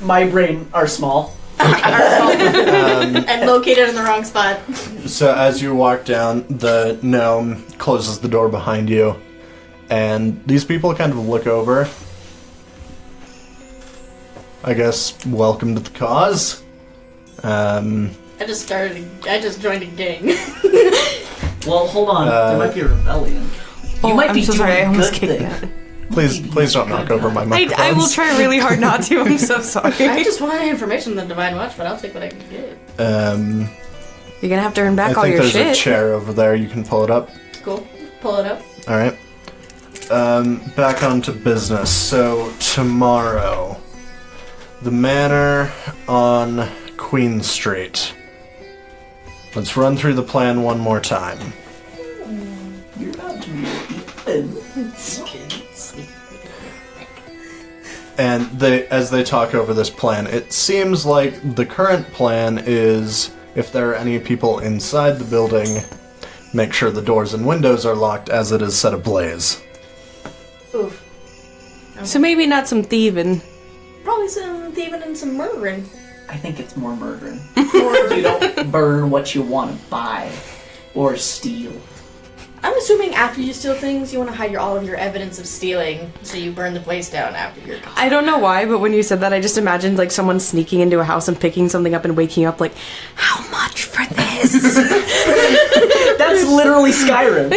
my brain are small. And located in the wrong spot. So as you walk down, the gnome closes the door behind you, and these people kind of look over. I guess, welcome to the cause. I just joined a gang. Well, hold on. There might be a rebellion. You might I'm be so doing sorry. I almost good kicked things. that. Please don't knock over my microphones. I will try really hard not to. I'm so sorry. I just wanted information than Divine Watch, but I'll take what I can get. You're gonna have to earn back all I your think there's shit. a chair over there. You can pull it up. Cool. Pull it up. All right. Back onto business. So tomorrow, the manor on Queen Street. Let's run through the plan one more time. You're about to be And as they talk over this plan, it seems like the current plan is, if there are any people inside the building, make sure the doors and windows are locked as it is set ablaze. Oof. So maybe not some thieving. Probably some thieving and some murdering. I think it's more murdering. Or you don't burn what you want to buy or steal. I'm assuming after you steal things, you want to hide all of your evidence of stealing, so you burn the place down after you're caught. I don't know why, but when you said that, I just imagined like someone sneaking into a house and picking something up and waking up like, how much for this? That's literally Skyrim.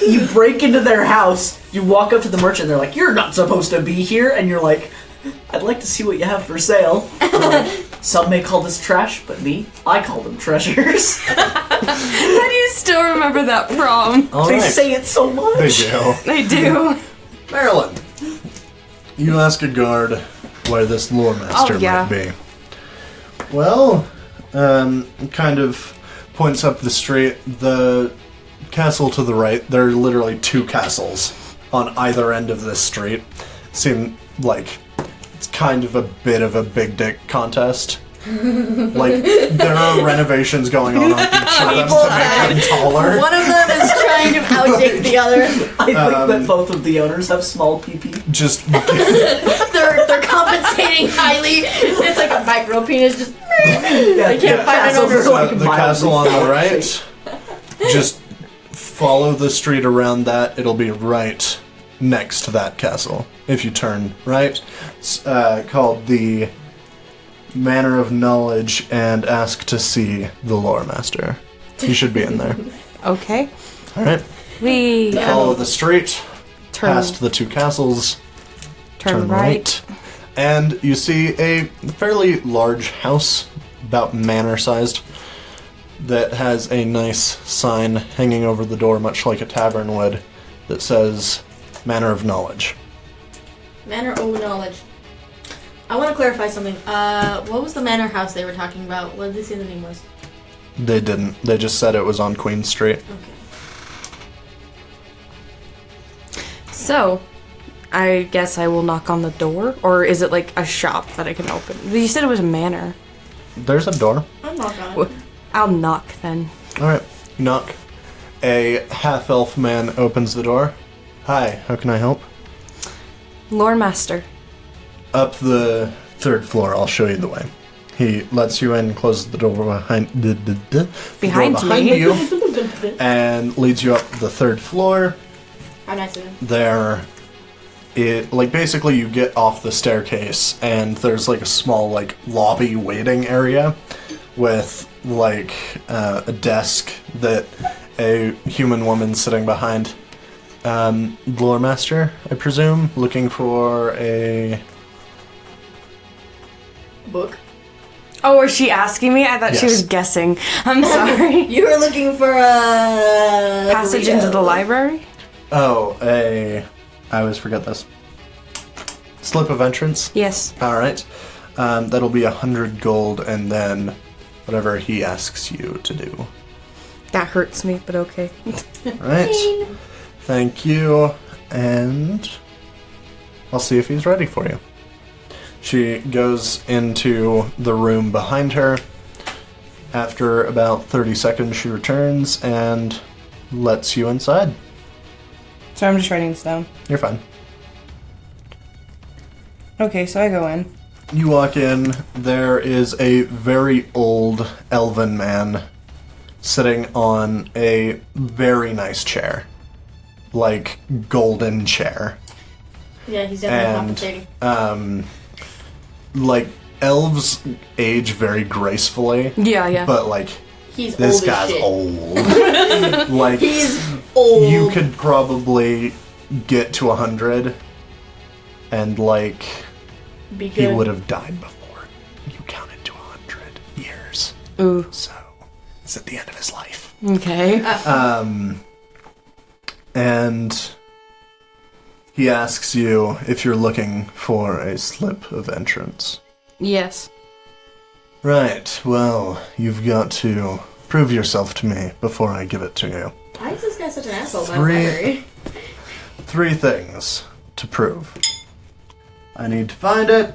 You break into their house, you walk up to the merchant, they're like, you're not supposed to be here, and you're like, I'd like to see what you have for sale. Some may call this trash, but me, I call them treasures. How do you still remember that from? All They right. say it so much. They do. I do. Marilyn, you ask a guard where this lore master might be. Well, kind of points up the street. The castle to the right, there are literally two castles on either end of this street. Seem like it's kind of a bit of a big dick contest. Like, there are renovations going on each of them to make them taller. One of them is trying to outdick the other. I think that both of the owners have small pee-pee. Just They're compensating highly. It's like a micro penis. Just they can't find it over. the castle on the right. Just follow the street around that. It'll be right next to that castle. If you turn right, it's called the Manor of Knowledge, and ask to see the lore master. He should be in there. Okay. All right. We Follow the street, turn past the two castles, turn right. and you see a fairly large house, about manor-sized, that has a nice sign hanging over the door, much like a tavern would, that says Manor of Knowledge. Manor of Knowledge. I want to clarify something. What was the manor house they were talking about? What did they say the name was? They didn't. They just said it was on Queen Street. Okay. So, I guess I will knock on the door, or is it like a shop that I can open? You said it was a manor. There's a door. I'm not gonna. I'll knock then. Alright, knock. A half-elf man opens the door. Hi, how can I help? Lore master. Up the third floor, I'll show you the way. He lets you in, closes the door behind Me. you, and leads you up the third floor. How nice of him. There, basically you get off the staircase, and there's like a small lobby waiting area with a desk that a human woman sitting behind. Lore master, I presume, looking for a Book. Oh, was she asking me? I thought she Yes. was guessing. I'm sorry. You were looking for a Passage into the library? Oh, I always forget this. Slip of entrance? Yes. Alright. That'll be 100 gold, and then whatever he asks you to do. That hurts me, but okay. Right. Thank you, and I'll see if he's ready for you. She goes into the room behind her. After about 30 seconds, she returns and lets you inside. So I'm just writing this down. You're fine. Okay, so I go in. You walk in, there is a very old elven man sitting on a very nice chair. Like, golden chair. Yeah, he's definitely compensating. Like, elves age very gracefully. Yeah. But, like, He's this old as guy's shit. old. Like, He's old. you could probably get to 100 and, like, Be he good. would have died before you counted to 100 years. Ooh. So, it's at the end of his life. Okay. And he asks you if you're looking for a slip of entrance. Yes. Right, well, you've got to prove yourself to me before I give it to you. Why is this guy such an asshole? By Three- the way? 3 things to prove. I need to find it.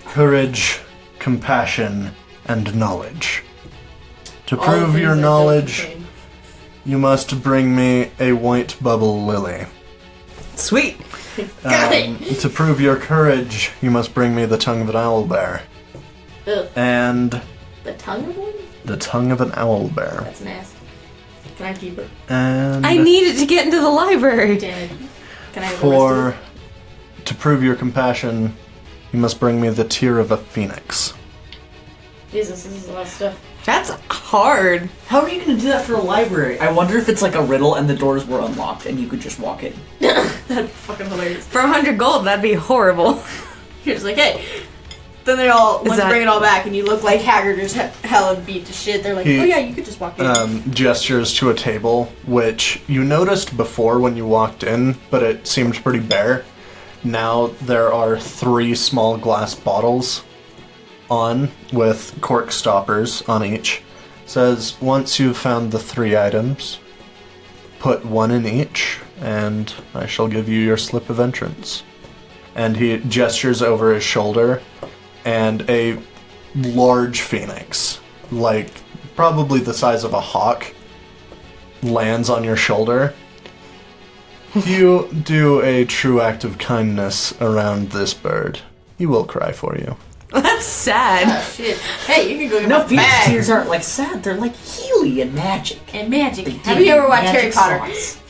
Courage, compassion, and knowledge. To All prove things your that knowledge, don't contain. you must bring me a white bubble lily. Sweet. Got it. To prove your courage, you must bring me the tongue of an owlbear. Ugh. And The tongue of one? the tongue of an owlbear. That's nasty. Can I keep it? And I need it to get into the library. Damn it. Can I have the rest for of to prove your compassion, you must bring me the tear of a phoenix. it? Jesus, this is a lot of stuff. That's hard. How are you going to do that for a library? I wonder if it's like a riddle and the doors were unlocked and you could just walk in. That's fucking hilarious. For 100 gold, that'd be horrible. You're just like, hey. Then they all, once you that- bring it all back and you look like haggard as hell and beat to shit, they're like, He- oh yeah, you could just walk in. Gestures to a table, which you noticed before when you walked in, but it seemed pretty bare. Now there are 3 small glass bottles on with cork stoppers on each. Says, once you've found the 3 items, put 1 in each, and I shall give you your slip of entrance. And he gestures over his shoulder, and a large phoenix, like probably the size of a hawk, lands on your shoulder. If you do a true act of kindness around this bird, he will cry for you. That's sad. Oh, shit. Hey, you can go get No, my Phoenix bag. tears aren't like sad, they're like healy and magic. And magic. They Have give you ever watched magic Harry Potter? sauce.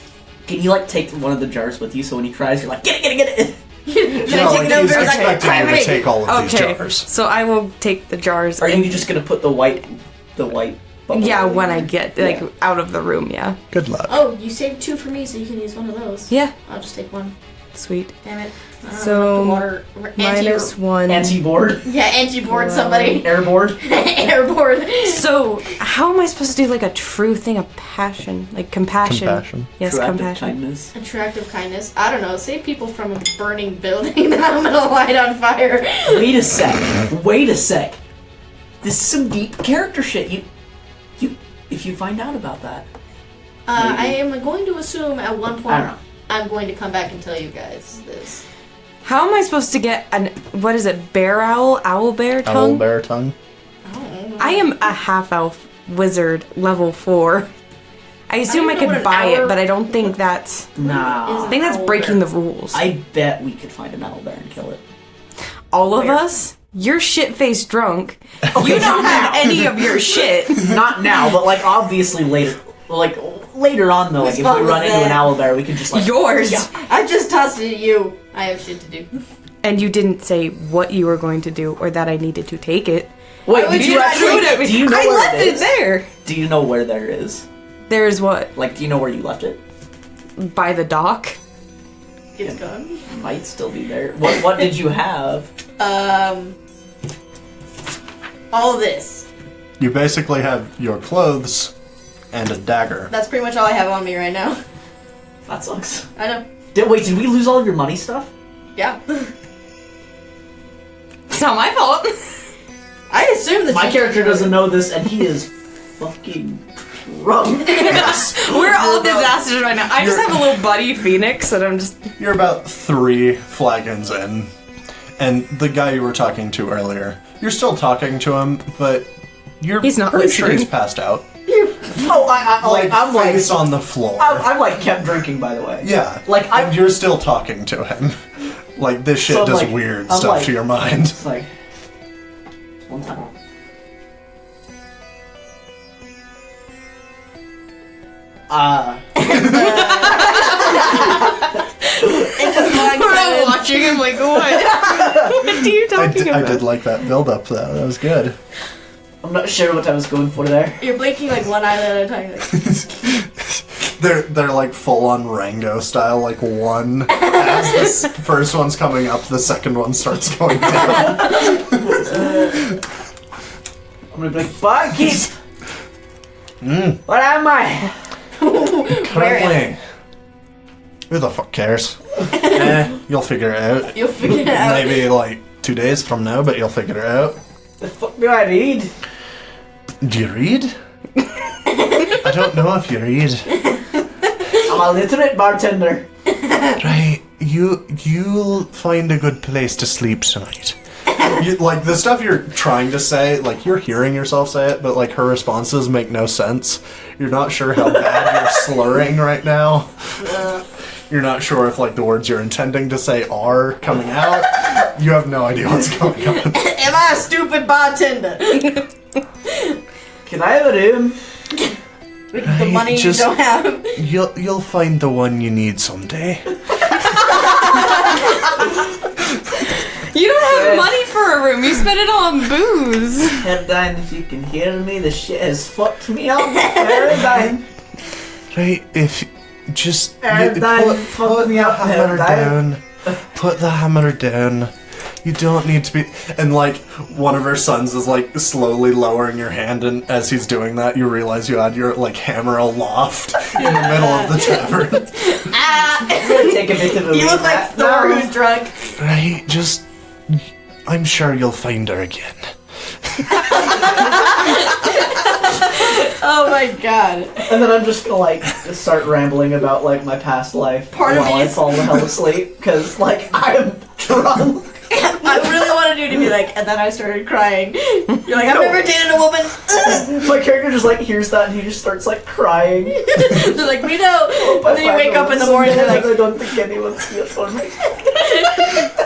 Can you like take one of the jars with you so when he cries you're like, get it? Can I No, take like, it over? he's I was like, expecting you to "Hey." take all of these Okay, jars. so I will take the jars. Are and- you just gonna put the white bubble Yeah, in when there? I get like Yeah. out of the room. Yeah. Good luck. Oh, you saved 2 for me, so you can use one of those. Yeah. I'll just take 1. Sweet. Damn it. I don't So, have enough to water. Minus 1. Anti-board, Yeah, anti-board Wow. somebody. airboard. Airboard. So, how am I supposed to do like a true thing of passion, like compassion? Compassion. Yes, True act of compassion. kindness. Attractive kindness. I don't know. Save people from a burning building that I'm gonna light on fire. Wait a sec. This is some deep character shit. You, if you find out about that. I am going to assume at one I point don't know. I'm going to come back and tell you guys this. How am I supposed to get an what is it? Bear owl bear tongue? Owlbear tongue. I am a half elf wizard level 4. I assume I, don't know what could an buy hour- it, but I don't think that's. Nah. I think that's breaking the rules. I bet we could find an owlbear and kill it. All of Where? us. You're shit-faced drunk. You don't have any of your shit. Not now, but like obviously later. Like later on though, like if we fun run was into an that? owlbear, we could just like Yours. Yeah. I just tossed it at you. I have shit to do. And you didn't say what you were going to do or that I needed to take it. Wait, would did you you not actually? do it? Do you know I where left it it is? there. Do you know where there is? There's what? Like, do you know where you left it? By the dock? It's gone. Might still be there. What did you have? all of this. You basically have your clothes and a dagger. That's pretty much all I have on me right now. That sucks. I know. Did we lose all of your money stuff? Yeah. It's not my fault. I assume that My character doesn't know this, and he is fucking drunk. We're all disasters right now. I just have a little buddy, Phoenix, and I'm just... You're about 3 flagons in, and the guy you were talking to earlier, you're still talking to him, but He's not pretty sure listening. he's passed out. I'm face on the floor. I'm like kept drinking, by the way. Yeah, Like, and you're still talking to him. Like, this shit So, does like, weird I'm stuff like- to your mind. It's like one time. We're all watching him like, what? What are you talking I about? did like that build-up, though. That was good. I'm not sure what I was going for there. You're blinking like one eyelid at a time. They're like full-on Rango style, like one. As this first one's coming up, the second one starts going down. I'm gonna be like, barkeep! Where am I? Currently. Who the fuck cares? You'll figure it out. You'll figure it out. Maybe like 2 days from now, but you'll figure it out. The fuck do I read? Do you read? I don't know if you read. I'm a literate bartender. Right, you'll find a good place to sleep tonight. Like, the stuff you're trying to say, like, you're hearing yourself say it, but, like, her responses make no sense. You're not sure how bad you're slurring right now. You're not sure if, like, the words you're intending to say are coming out. You have no idea what's going on. Am I a stupid bartender? Can I have a room? The money you just- don't have. You'll find the one you need someday. You don't have money for a room. You spend it all on booze. Paradigm, if you can hear me, the shit has fucked me up. Paradigm. Right, if just Paradigm, fuck me up, hammer paradigm. down. Put the hammer down. You don't need to be. And like one of her sons is like slowly lowering your hand, and as he's doing that, you realize you had your like hammer aloft in the middle of the tavern. I'm gonna take a bit of a You look like Thor who's drunk. Right, just. I'm sure you'll find her again. Oh my god. And then I'm just gonna like just start rambling about like my past life Part of while me I is- fall the hell asleep because like I'm drunk. I really wanted you to be like, and then I started crying. You're like, I've never dated a woman. My character just like hears that and he just starts like crying. They're like, we know. And then you wake up in the morning, they're like, I don't think anyone's here for me.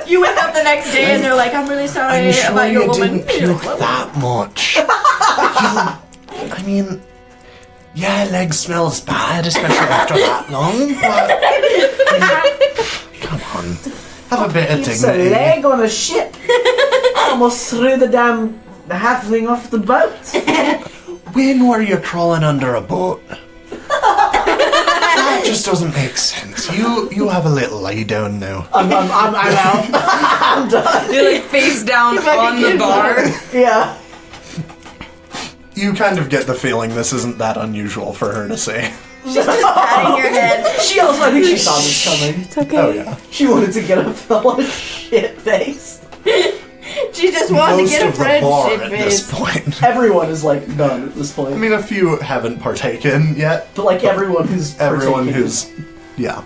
you wake up the next day and they're like, I'm really sorry I'm sure about your you woman. didn't You're like, puke "What?" that much. I mean, yeah, leg smells bad, especially after that long, but come on, have a bit of It's a dignity. leg on a ship. I almost threw the damn halfling off the boat. When were you crawling under a boat? That just doesn't make sense. You have a little lie down now. I'm out. I'm done. You're like face down on the bar. Yeah. You kind of get the feeling this isn't that unusual for her to say. Patting your head. She also, I think she saw this coming. It's okay. Oh yeah. She wanted to get a fellow shit face. She just wanted Most to get a of the friend bar shit at this face. point. Everyone is like done at this point. I mean, a few haven't partaken yet. But like everyone who's Everyone partaken who's, yeah.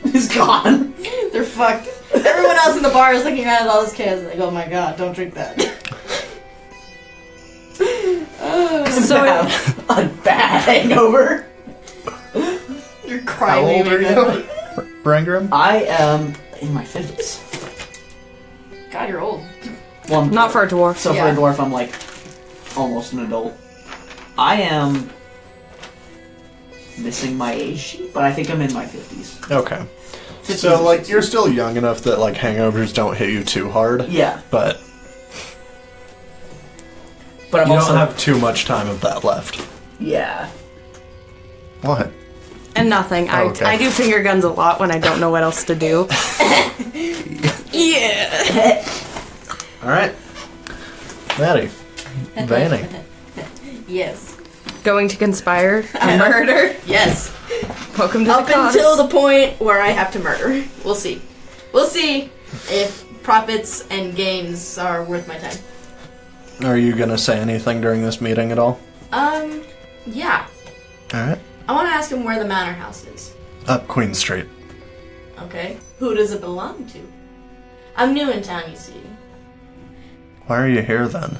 is gone. They're fucked. Everyone else in the bar is looking around at all those cans like, oh my god, don't drink that. So Have a bad hangover. You're How crying. old are you, Rangrim? I am in my 50s. God, you're old. Well, not for a dwarf. so Yeah. for a dwarf, I'm like almost an adult. I am missing my age sheet, but I think I'm in my 50s. Okay. 50s So, or like, 60s. you're still young enough that, like, hangovers don't hit you too hard. Yeah, But but I'm you also don't have too much time of that left. yeah. What? And nothing. Oh, okay. I do finger guns a lot when I don't know what else to do. Yeah. Alright. Maddie. Vanny. Yes. Going to conspire a murder? Yes. Welcome to Up the cause. until the point where I have to murder. We'll see. We'll see if profits and gains are worth my time. Are you gonna say anything during this meeting at all? Yeah. Alright. I want to ask him where the manor house is. Up Queen Street. Okay. Who does it belong to? I'm new in town, you see. Why are you here then?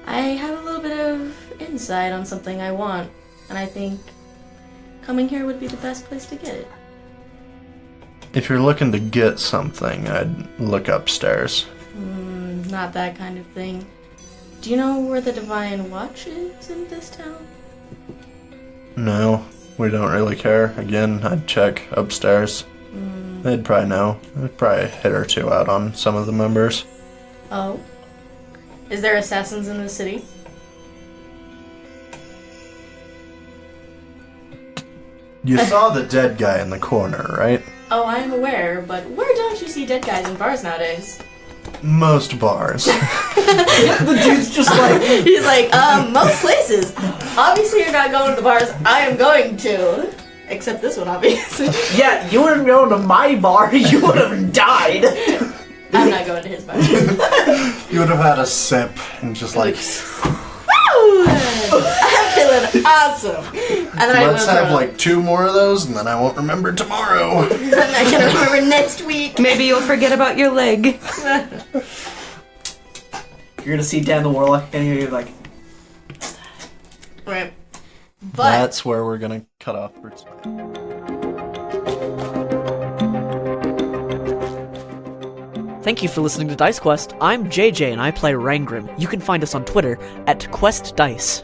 I have a little bit of insight on something I want, and I think coming here would be the best place to get it. If you're looking to get something, I'd look upstairs. Not that kind of thing. Do you know where the Divine Watch is in this town? No, we don't really care. Again, I'd check upstairs. They'd probably know. They'd probably hit or two out on some of the members. Oh. Is there assassins in the city? You saw the dead guy in the corner, right? Oh, I'm aware, but where don't you see dead guys in bars nowadays? Most bars. The dude's just like, He's like, most places. Obviously you're not going to the bars I am going to. Except this one, obviously. yeah, you would have gone to my bar, you would have died. I'm not going to his bar. You would have had a sip and just like, Woo! I'm feeling awesome. And then let's have like 2 more of those and then I won't remember tomorrow. I'm not gonna remember next week. Maybe you'll forget about your leg. You're gonna see Dan the Warlock and you're like, Right. But That's where we're gonna cut off for tonight. Thank you for listening to Dice Quest. I'm JJ and I play Rangrim. You can find us on Twitter at QuestDice.